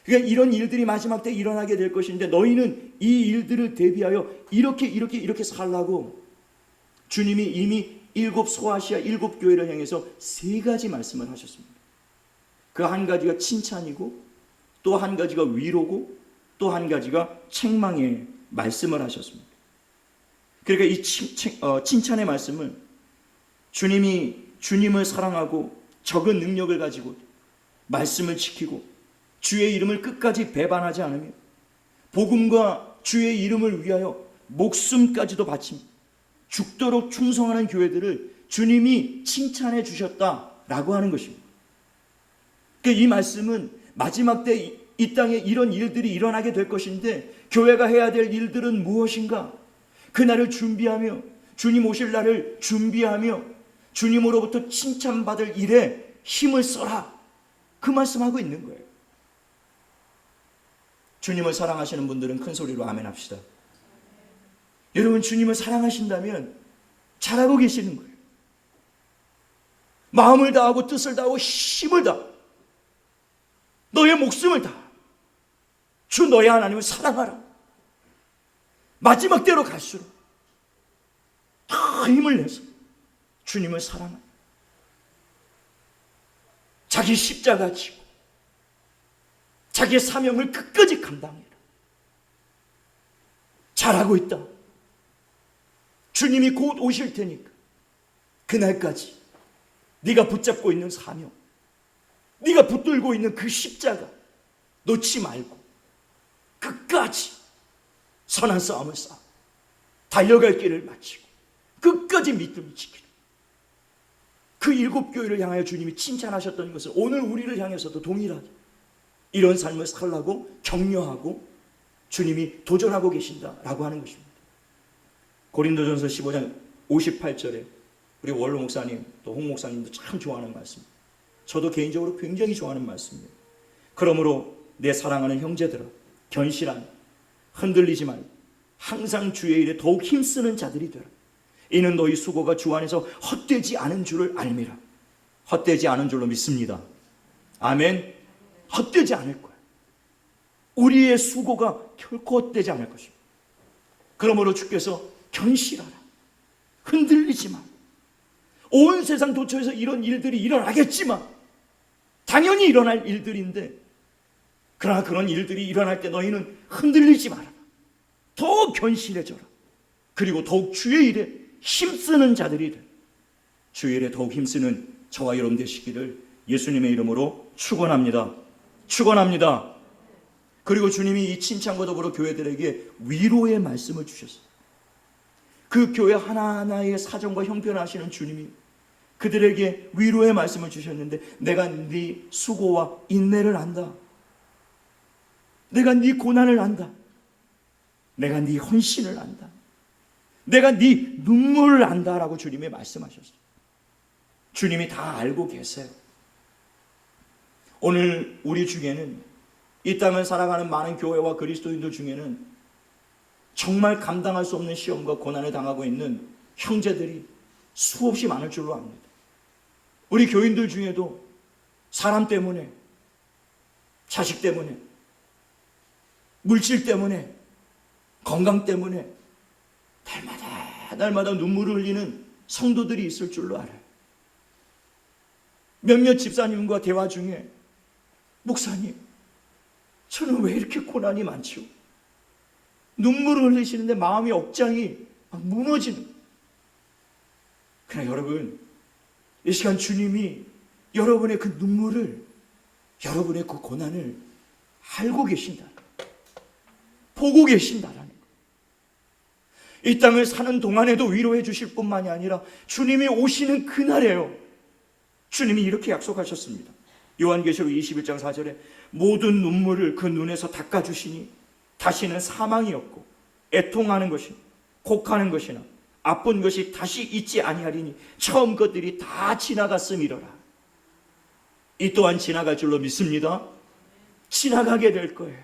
그러니까 이런 일들이 마지막 때 일어나게 될 것인데 너희는 이 일들을 대비하여 이렇게 살라고 주님이 이미 7 소아시아 7 교회를 향해서 3가지 말씀을 하셨습니다. 그 한 가지가 칭찬이고, 또 한 가지가 위로고, 또 한 가지가 책망의 말씀을 하셨습니다. 그러니까 이 칭찬의 말씀은 주님이 주님을 사랑하고 적은 능력을 가지고 말씀을 지키고 주의 이름을 끝까지 배반하지 않으며 복음과 주의 이름을 위하여 목숨까지도 바치며 죽도록 충성하는 교회들을 주님이 칭찬해 주셨다라고 하는 것입니다. 그러니까 이 말씀은 마지막 때 이 땅에 이런 일들이 일어나게 될 것인데 교회가 해야 될 일들은 무엇인가? 그날을 준비하며 주님 오실 날을 준비하며 주님으로부터 칭찬받을 일에 힘을 써라. 그 말씀하고 있는 거예요. 주님을 사랑하시는 분들은 큰 소리로 아멘 합시다. 여러분, 주님을 사랑하신다면 잘하고 계시는 거예요. 마음을 다하고 뜻을 다하고 힘을 다, 너의 목숨을 다 주 너의 하나님을 사랑하라. 마지막 때로 갈수록 다 힘을 내서 주님을 사랑하라. 자기 십자가 지고 자기의 사명을 끝까지 감당해라. 잘하고 있다. 주님이 곧 오실 테니까 그날까지 네가 붙잡고 있는 사명, 네가 붙들고 있는 그 십자가 놓지 말고 끝까지 선한 싸움을 싸워 달려갈 길을 마치고 끝까지 믿음을 지키라. 그 7 교회를 향하여 주님이 칭찬하셨던 것을 오늘 우리를 향해서도 동일하게 이런 삶을 살라고 격려하고 주님이 도전하고 계신다라고 하는 것입니다. 고린도전서 15장 58절에 우리 원로 목사님 또 홍 목사님도 참 좋아하는 말씀, 저도 개인적으로 굉장히 좋아하는 말씀이에요. 그러므로 내 사랑하는 형제들아, 견실하며 흔들리지 말고 항상 주의 일에 더욱 힘쓰는 자들이 되라. 이는 너희 수고가 주 안에서 헛되지 않은 줄을 알미라. 헛되지 않은 줄로 믿습니다. 아멘. 헛되지 않을 거야. 우리의 수고가 결코 헛되지 않을 것입니다. 그러므로 주께서 견실하라. 흔들리지 마. 온 세상 도처에서 이런 일들이 일어나겠지만 당연히 일어날 일들인데, 그러나 그런 일들이 일어날 때 너희는 흔들리지 마라. 더욱 견실해져라. 그리고 더욱 주의 일에 힘쓰는 자들이 돼. 주의 일에 더욱 힘쓰는 저와 여러분 되시기를 예수님의 이름으로 축원합니다. 축원합니다. 그리고 주님이 이 칭찬과 더불어 교회들에게 위로의 말씀을 주셨어요. 그 교회 하나하나의 사정과 형편을 아시는 주님이 그들에게 위로의 말씀을 주셨는데, 내가 네 수고와 인내를 안다. 내가 네 고난을 안다. 내가 네 헌신을 안다. 내가 네 눈물을 안다라고 주님이 말씀하셨어요. 주님이 다 알고 계세요. 오늘 우리 중에는, 이 땅을 살아가는 많은 교회와 그리스도인들 중에는 정말 감당할 수 없는 시험과 고난을 당하고 있는 형제들이 수없이 많을 줄로 압니다. 우리 교인들 중에도 사람 때문에, 자식 때문에, 물질 때문에, 건강 때문에 날마다 눈물을 흘리는 성도들이 있을 줄로 알아요. 몇몇 집사님과 대화 중에, 목사님, 저는 왜 이렇게 고난이 많죠? 눈물을 흘리시는데 마음이 억장이 막 무너지는. 그러나 여러분, 이 시간 주님이 여러분의 그 눈물을, 여러분의 그 고난을 알고 계신다, 보고 계신다라는 것. 이 땅을 사는 동안에도 위로해 주실 뿐만이 아니라 주님이 오시는 그날에요, 주님이 이렇게 약속하셨습니다. 요한계시록 21장 4절에 모든 눈물을 그 눈에서 닦아주시니 다시는 사망이 없고 애통하는 것이나 곡하는 것이나 아픈 것이 다시 있지 아니하리니 처음 것들이 다 지나갔음이로라. 이 또한 지나갈 줄로 믿습니다. 지나가게 될 거예요.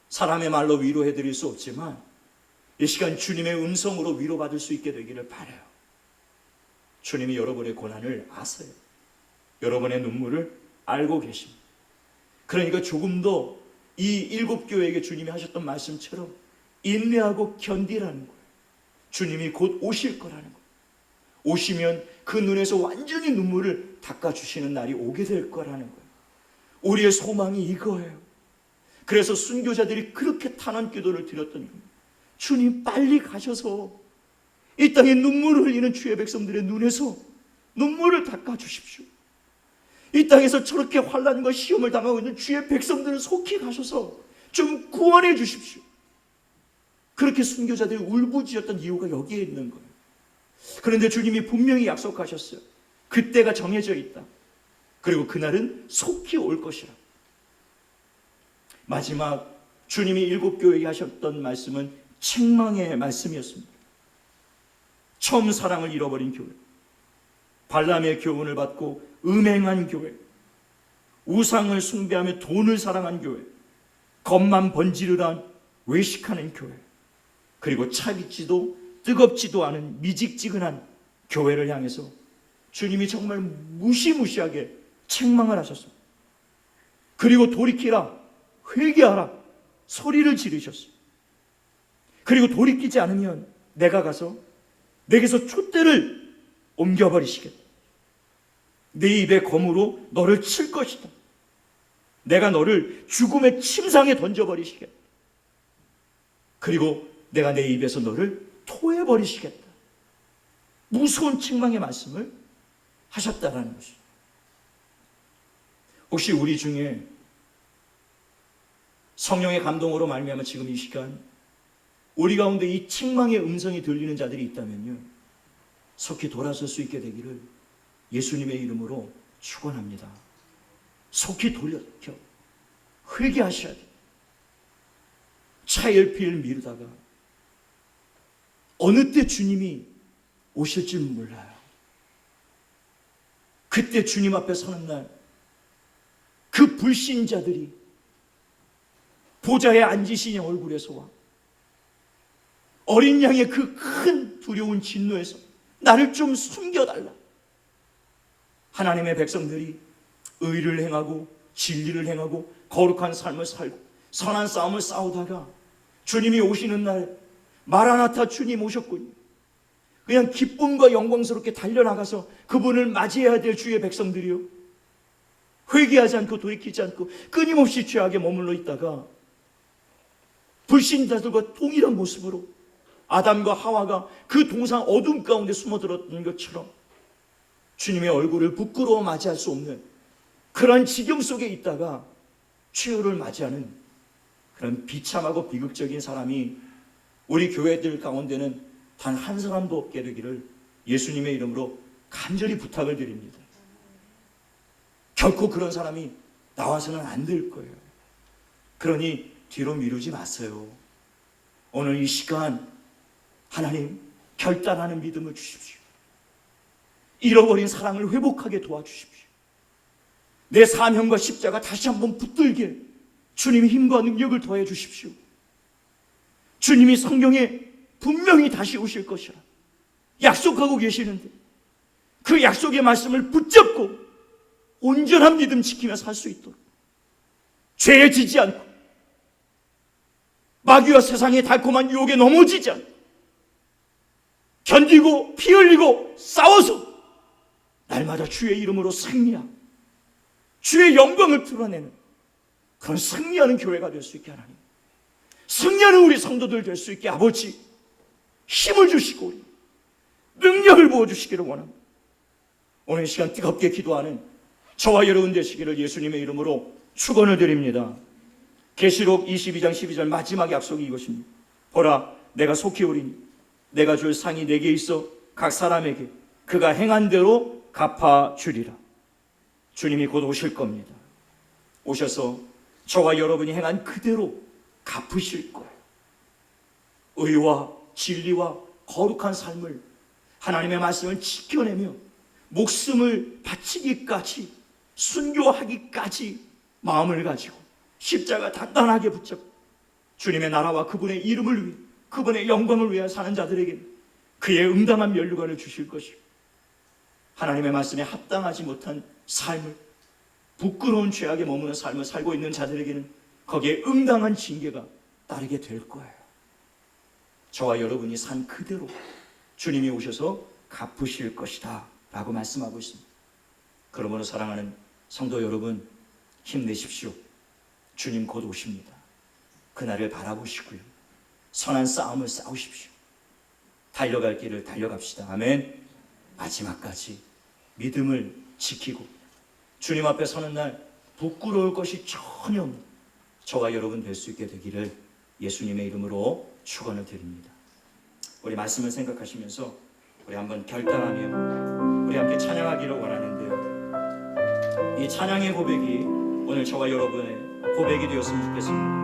사람의 말로 위로해 드릴 수 없지만 이 시간 주님의 음성으로 위로받을 수 있게 되기를 바라요. 주님이 여러분의 고난을 아세요. 여러분의 눈물을 알고 계십니다. 그러니까 조금 더 이 7교회에게 주님이 하셨던 말씀처럼 인내하고 견디라는 거예요. 주님이 곧 오실 거라는 거예요. 오시면 그 눈에서 완전히 눈물을 닦아주시는 날이 오게 될 거라는 거예요. 우리의 소망이 이거예요. 그래서 순교자들이 그렇게 탄원 기도를 드렸던 겁니다. 주님 빨리 가셔서 이 땅에 눈물을 흘리는 주의 백성들의 눈에서 눈물을 닦아주십시오. 이 땅에서 저렇게 환난과 시험을 당하고 있는 주의 백성들을 속히 가셔서 좀 구원해 주십시오. 그렇게 순교자들이 울부짖었던 이유가 여기에 있는 거예요. 그런데 주님이 분명히 약속하셨어요. 그때가 정해져 있다. 그리고 그날은 속히 올 것이라. 마지막 주님이 7교회에게 하셨던 말씀은 책망의 말씀이었습니다. 처음 사랑을 잃어버린 교회, 발람의 교훈을 받고 음행한 교회, 우상을 숭배하며 돈을 사랑한 교회, 겉만 번지르르한 외식하는 교회, 그리고 차갑지도 뜨겁지도 않은 미직지근한 교회를 향해서 주님이 정말 무시무시하게 책망을 하셨습니다. 그리고 돌이키라, 회개하라 소리를 지르셨어요. 그리고 돌이키지 않으면 내가 가서 내게서 촛대를 옮겨버리시겠다. 내 입에 검으로 너를 칠 것이다. 내가 너를 죽음의 침상에 던져버리시겠다. 그리고 내가 내 입에서 너를 토해버리시겠다. 무서운 책망의 말씀을 하셨다라는 것이죠. 혹시 우리 중에 성령의 감동으로 말미암아 지금 이 시간 우리 가운데 이 책망의 음성이 들리는 자들이 있다면요, 속히 돌아설 수 있게 되기를 예수님의 이름으로 축원합니다. 속히 돌이켜 회개하셔야 돼요. 차일피일 미루다가 어느 때 주님이 오실지 몰라요. 그때 주님 앞에 서는 날 그 불신자들이 보좌에 앉으신 얼굴에서와 어린 양의 그 큰 두려운 진노에서 나를 좀 숨겨달라. 하나님의 백성들이 의를 행하고 진리를 행하고 거룩한 삶을 살고 선한 싸움을 싸우다가 주님이 오시는 날 마라나타 주님 오셨군요. 그냥 기쁨과 영광스럽게 달려나가서 그분을 맞이해야 될 주의 백성들이요, 회개하지 않고 돌이키지 않고 끊임없이 죄악에 머물러 있다가 불신자들과 동일한 모습으로 아담과 하와가 그 동상 어둠 가운데 숨어들었던 것처럼 주님의 얼굴을 부끄러워 맞이할 수 없는 그런 지경 속에 있다가 최후를 맞이하는 그런 비참하고 비극적인 사람이 우리 교회들 가운데는 단 한 사람도 없게 되기를 예수님의 이름으로 간절히 부탁을 드립니다. 결코 그런 사람이 나와서는 안 될 거예요. 그러니 뒤로 미루지 마세요. 오늘 이 시간 하나님 결단하는 믿음을 주십시오. 잃어버린 사랑을 회복하게 도와주십시오. 내 사명과 십자가 다시 한번 붙들게 주님의 힘과 능력을 더해 주십시오. 주님이 성경에 분명히 다시 오실 것이라 약속하고 계시는데 그 약속의 말씀을 붙잡고 온전한 믿음 지키며 살 수 있도록, 죄에 지지 않고 마귀와 세상의 달콤한 유혹에 넘어지지 않고 견디고 피 흘리고 싸워서 날마다 주의 이름으로 승리하고 주의 영광을 드러내는 그런 승리하는 교회가 될 수 있게 하나님, 승리하는 우리 성도들 될 수 있게 아버지 힘을 주시고 능력을 부어주시기를 원합니다. 오늘 이 시간 뜨겁게 기도하는 저와 여러분 되시기를 예수님의 이름으로 축원을 드립니다. 계시록 22장 12절 마지막 약속이 이것입니다. 보라, 내가 속히 오리니 내가 줄 상이 내게 있어 각 사람에게 그가 행한 대로 갚아주리라. 주님이 곧 오실 겁니다. 오셔서 저와 여러분이 행한 그대로 갚으실 거예요. 의와 진리와 거룩한 삶을, 하나님의 말씀을 지켜내며 목숨을 바치기까지, 순교하기까지 마음을 가지고 십자가 단단하게 붙잡고 주님의 나라와 그분의 이름을 위해, 그분의 영광을 위해 사는 자들에게 그의 응당한 면류관을 주실 것이고, 하나님의 말씀에 합당하지 못한 삶을, 부끄러운 죄악에 머무는 삶을 살고 있는 자들에게는 거기에 응당한 징계가 따르게 될 거예요. 저와 여러분이 산 그대로 주님이 오셔서 갚으실 것이다 라고 말씀하고 있습니다. 그러므로 사랑하는 성도 여러분, 힘내십시오. 주님 곧 오십니다. 그날을 바라보시고요, 선한 싸움을 싸우십시오. 달려갈 길을 달려갑시다. 아멘. 마지막까지 믿음을 지키고 주님 앞에 서는 날 부끄러울 것이 전혀 없는 저와 여러분 될 수 있게 되기를 예수님의 이름으로 축원을 드립니다. 우리 말씀을 생각하시면서 우리 한번 결단하며 우리 함께 찬양하기를 원하는데요, 이 찬양의 고백이 오늘 저와 여러분의 고백이 되었으면 좋겠습니다.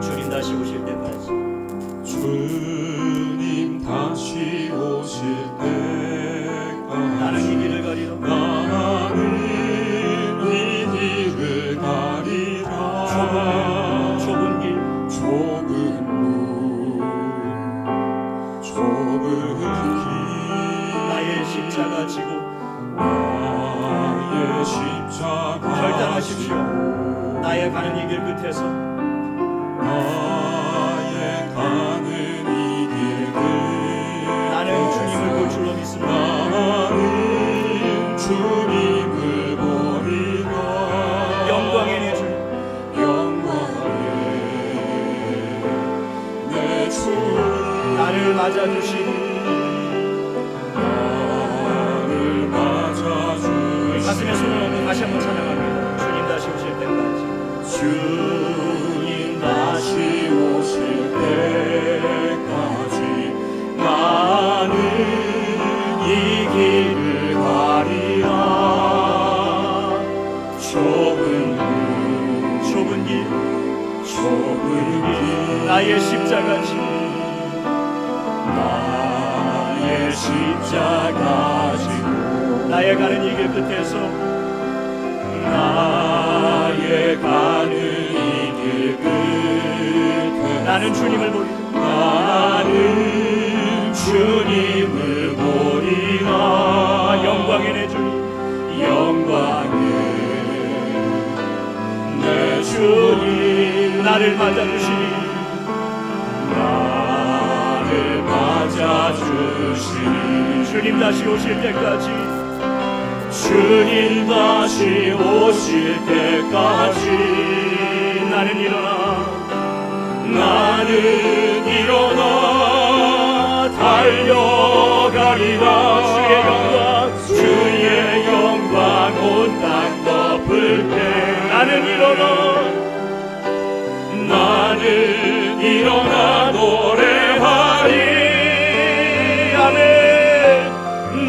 주님 다시 오실 때까지, 주님 다시 오실 때까지 나는 이 길을 가리라. 나는 이 길을 가리라. 좁은 길, 좁은 문, 좁은 길, 나의 십자가 지고 나의 십자가 결단하십시오. 나의 가는 이 길 끝에서 나의 가는 이 길 끝에서 나는 주님을 볼 줄로 믿습니다. 나는 주님을 보리라. 영광의 내 주님, 영광의 내 주님, 나를 맞아주시니 나를 맞아주시니 가슴에 손을 얹고 다시 한번 찬양합니다. 주님 다시 오실 때까지, 주님 다시 오실 때까지 나는 이 길을 가리라. 좁은 길, 좁은 길, 나의 십자가 지고 나의 십자가 지고 나의 가는 이 길 끝에서 나의 가는 이 길 끝에 나는 주님을 보리. 나는 주님을 보리라. 영광의 내 주님, 영광을 내 주님 나를 맞아주시니 나를 맞아주시니 주님 다시 오실 때까지 주님 다시 오실 때까지 나는 일어나 달려가리라 주의 영광 온 땅 덮을 때 나는 일어나 노래하리 아멘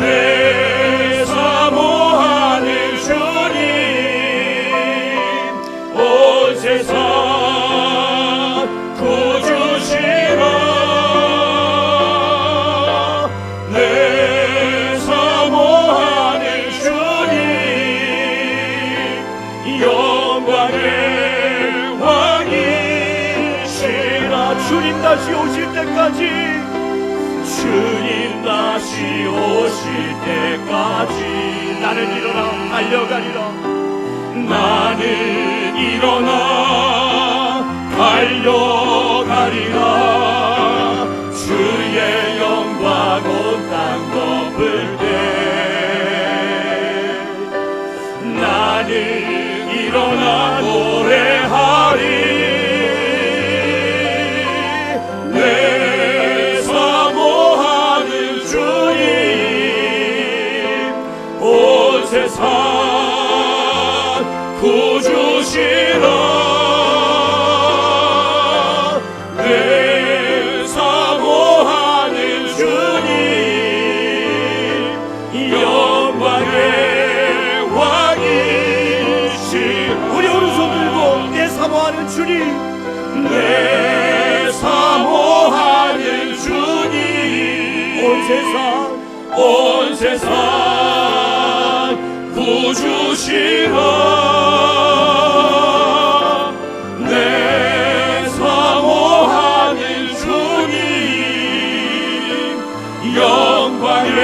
내 사모하는 주님 온 세상 구주시라 내 사모하는 주님 영광의 왕이시라 주님 다시 오실 때까지 주님 다시 오실 때까지 나는 일어나 달려가리라 나는 일어나 달려가리라 주의 영광 온 땅 덮을 때 나는 일어나 노래하리 내 사모하는 주님 온 세상 구주시라 내 사모하는 주님 영광의 왕이시 우리 오른손 들고 내 사모하는 주님 내 사모하는 주님 온 세상 구주시라 내 사모하는 주님 영광의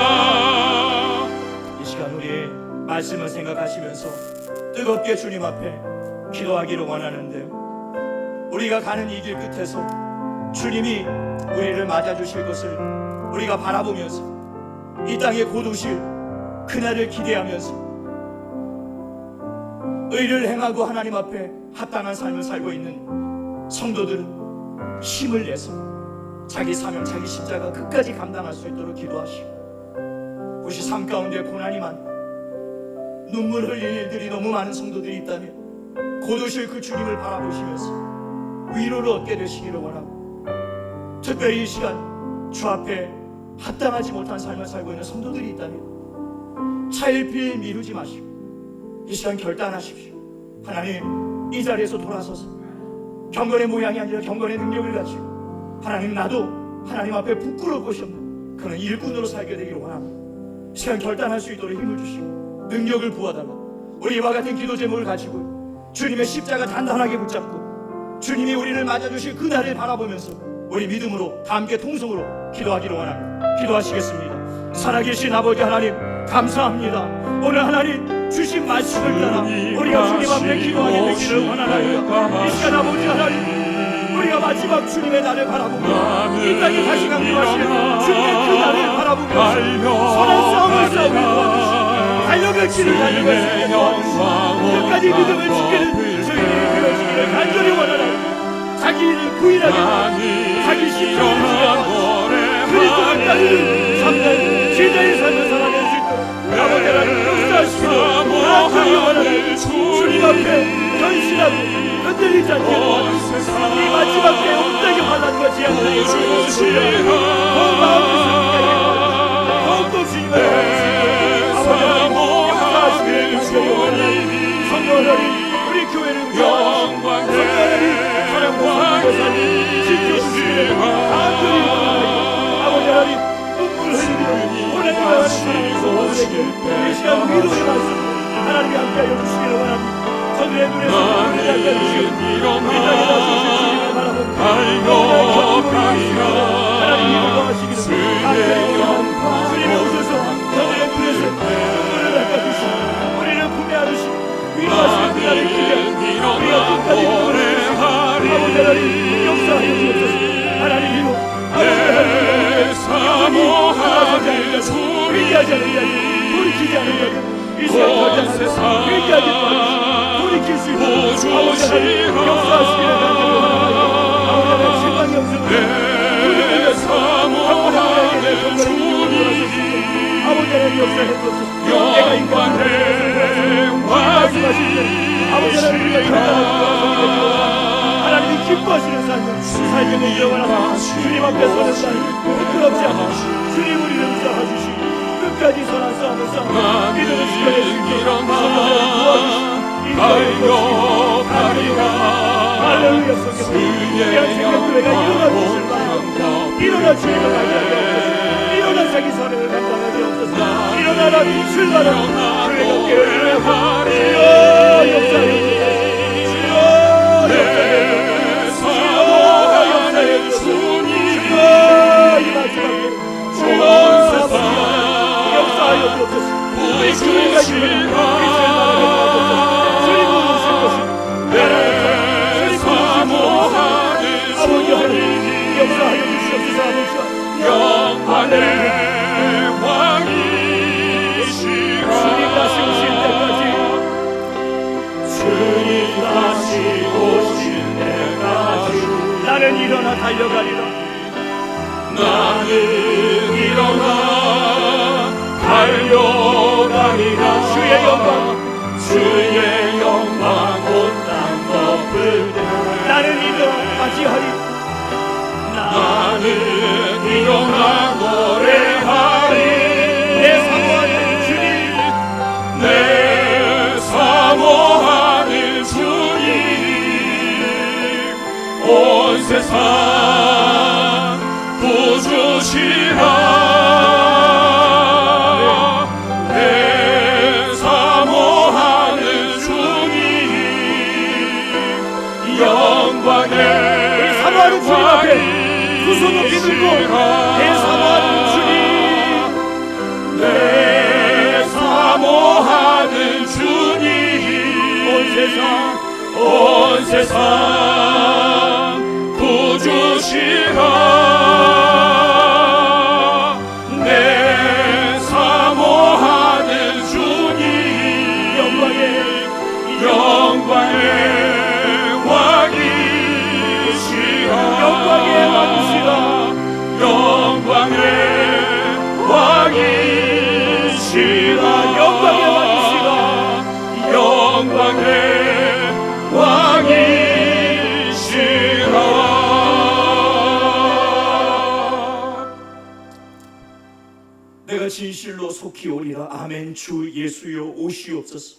왕이시라 이 시간 우리 말씀을 생각하시면서 뜨겁게 주님 앞에 기도하기를 원하는데요 우리가 가는 이 길 끝에서 주님이 우리를 맞아주실 것을 우리가 바라보면서 이 땅에 곧 오실 그날을 기대하면서 의를 행하고 하나님 앞에 합당한 삶을 살고 있는 성도들은 힘을 내서 자기 사명, 자기 십자가 끝까지 감당할 수 있도록 기도하시고 혹시 삶 가운데 고난이 많고 눈물 흘릴 일들이 너무 많은 성도들이 있다면 곧 오실 그 주님을 바라보시면서 위로를 얻게 되시기를 원하고 특별히 이 시간 주 앞에 합당하지 못한 삶을 살고 있는 성도들이 있다면 차일피일 미루지 마시고 이 시간 결단하십시오. 하나님 이 자리에서 돌아서서 경건의 모양이 아니라 경건의 능력을 가지고 하나님 나도 하나님 앞에 부끄러울 것이 없는 그런 일꾼으로 살게 되기를 원합니다. 이 시간 결단할 수 있도록 힘을 주시고 능력을 부어달라고 우리 이와 같은 기도 제목을 가지고 주님의 십자가 단단하게 붙잡고 주님이 우리를 맞아주실 그날을 바라보면서 우리 믿음으로 다 함께 통성으로 기도하기를 원합니다. 기도하시겠습니다. 살아계신 아버지 하나님 감사합니다. 오늘 하나님 주신 말씀을 따라 우리가 주님 앞에 기도하게 되기를 원하나이다. 이 시간 아버지 하나님 우리가 마지막 주님의 날을 바라보며 이 땅에 다시 강림하시는 주님의 그 날을 바라보며 선한 싸움을 싸우게 도와주시고 달려갈 길을 달리고 있으며 도와주시고 끝까지 믿음을 지키는 저희들이 되어지기를 간절히 원하나이다. 자기를 부인하게 자기 십자가를 지어하고 그리스도를 따르는 참된 제자의 삶을 살아낼 수 있도록 아버지 하나님 역사하시기를 간절히 원하나이다. 주님 앞에 견신하고 흔들리지 않게 도와주시고 이 마지막 때에 온전히 환난과 재앙을 이기시고 더욱 마음을 승리하게 도와주시고 더욱더 주님을 바라보시고 아버지 하나님 역사하시기를 간절히 원하나이다. 성령 하나님 우리 교회를 구원하시고 성령 하나님 사랑과 성도사님 지켜주시기를 간절히 원하나이다. 아버지 하나님 눈물 흘리며 고난과 사랑과 성도들에게 이 시간 위로의 말씀 하나님이 함께하여 주시기를 원합니다. 저들의 눈에서 눈물이 닦아주시고 이 땅에 다시 주님을 바라보며 하나님 이끌고 하시기를 주님 오셔서 저들의 그릇을 문을 닦아주시고 우리를 품에 안으시고 위로하시는 그날을 기대하며 우리가 끝까지 노래하리. 아버지 하나님 역사하여 주옵소서. 하나님 이로 사모하는 주님 회개하지 않는 자들 돌이키지 않는 자들 이 시간 결단하여 회개하지 말고 돌이킬 수 있는 아버지 하나님 역사하시기를 간절히 원하나요. 아버지 하나님 생각 영성을 아버지 하나님 역사해 주옵소서. 내가 인간을 말씀하신 대로 아버지 하나님 우리가 하나님이 기뻐하시는 삶을 살게 되기를 주님 앞에 서는 삶 부끄럽지 않아 주님 우리를 붙잡아 주시고 끝까지 선한 싸움을 싸우고 믿음을 지켜낼 수 있도록 성령을 도와주시고 인도하리라. 할렐루야. 성령 귀한 생명교회가 일어나 주실 바랍니다. 일어나 주님을 맞이하게 없소서. 일어나 자기 선행을 감당하게 없소서. 일어나라 빛을 발하라. 주의 함께 일어나고 주여 역사하여 주여 역사하여 주여 이 마지막에 주여 역사하여 주옵소서. 우리 교회가 일어나 빛을 발하게 하옵소서. 주님 오실 것입니다. 주님 아버지 하나님 역사하여 주시옵소서. 아버지 영원의 왕이시라. 주님 다시 오실 때까지 주님 다시 오실 때까지 나는 일어나 달려가리라. 나는 일어나 달려가리라. 주의 영광 온 땅 덮을 때 나는 일어나 맞이하리. 나는 일어나 노래하리. 내 사모하는 주님 내 사모하는 주님 온 세상 부주시라. 내 사모하는 주님 영광의 사모하는 주님 앞에 두 손 높이 들고 내 사모하는 주님 내 사모하는 주님 온 세상 부주시라. 내 사모하는 주님 영광의 왕이시라. 영광의 왕이시라. 영광의 왕이시라. 영광의 왕이시라. 영광의 왕이시라. 내가 진실로 속히 오리라. 아멘. 주 예수여 오시옵소서.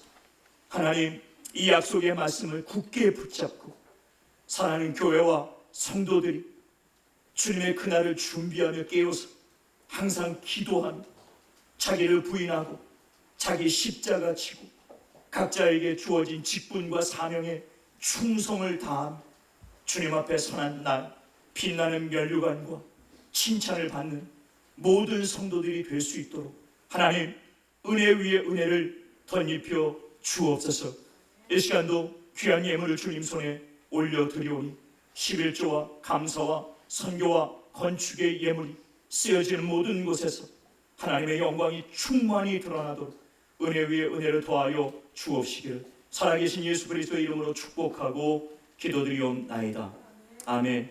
하나님 이 약속의 말씀을 굳게 붙잡고 사랑하는 교회와 성도들이 주님의 그날을 준비하며 깨어서 항상 기도하며 자기를 부인하고 자기 십자가 지고 각자에게 주어진 직분과 사명에 충성을 다하며 주님 앞에 선한 날 빛나는 면류관과 칭찬을 받는 모든 성도들이 될 수 있도록 하나님 은혜 위에 은혜를 덧입혀 주옵소서. 이 시간도 귀한 예물을 주님 손에 올려드리오니 11조와 감사와 선교와 건축의 예물이 쓰여지는 모든 곳에서 하나님의 영광이 충만히 드러나도록 은혜 위에 은혜를 더하여 주옵시기를 살아계신 예수 그리스도의 이름으로 축복하고 기도드리옵나이다. 아멘.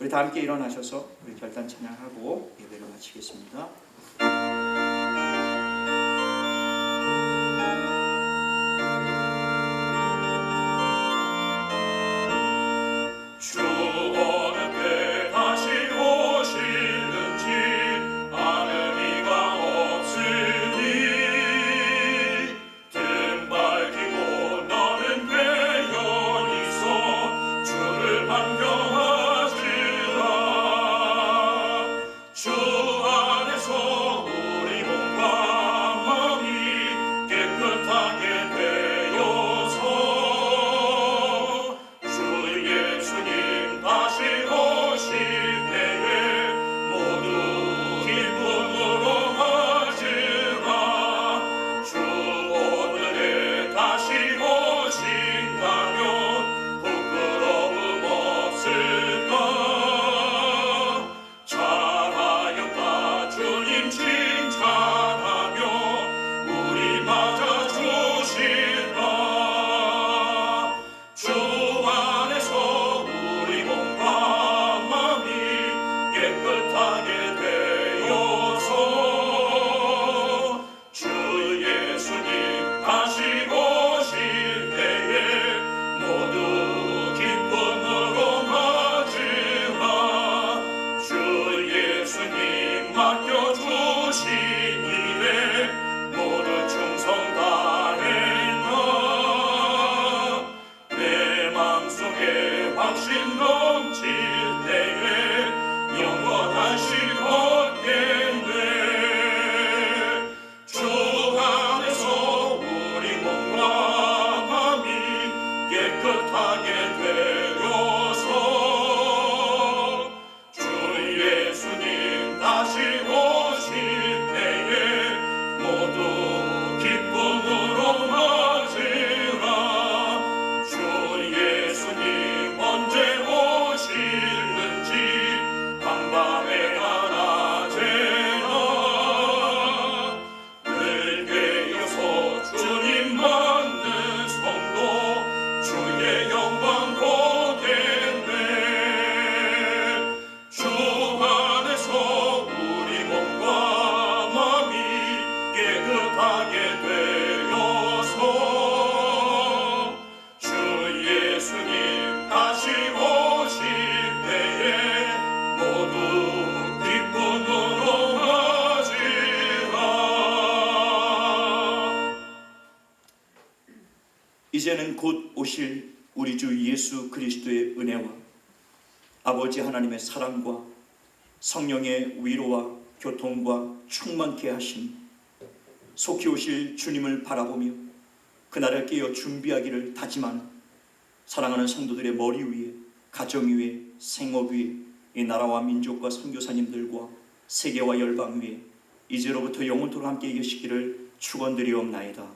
우리 다 함께 일어나셔서 우리 결단 찬양하고 예배를 마치겠습니다. 주 어느 때 다시 오시는지 아는 이가 없으니 등 밝히고 너는 배연이서 주를 반겨하시라. 주 안에서 맡겨주신 일에 모두 충성 다했나. 내 마음속에 확신 넘칠 때에 영원하신 얻겠네. 주 안에서 우리 몸과 마음이 깨끗하게 되어서 주 예수님 다시 오실 때에 모두 기쁨으로 맞으라. 주 예수님 언제 오실는지 한밤에나 낮에나 늘 깨어서 주님 만난 성도 주의 영광 보겠네. 주 안에서 우리 몸과 마음이 깨끗하게 되어서 주 예수님 다시 오실 때에 모두 기쁨으로 맞으라. 이제는 곧 오실 우리 주 예수 그리스도의 은혜와 아버지 하나님의 사랑과 성령의 위로와 교통과 충만케 하심, 속히 오실 주님을 바라보며 그날을 깨어 준비하기를 다짐하는 사랑하는 성도들의 머리 위에, 가정 위에, 생업 위에, 이 나라와 민족과 선교사님들과 세계와 열방 위에 이제로부터 영원토록 함께 계시기를 축원드리옵나이다.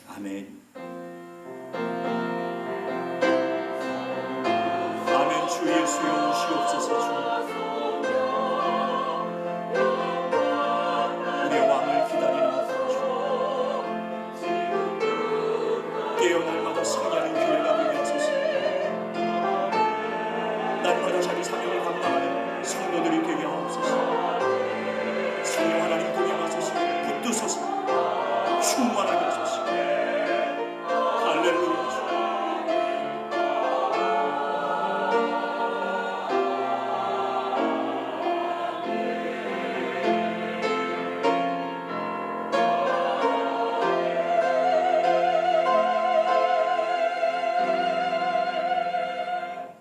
아멘.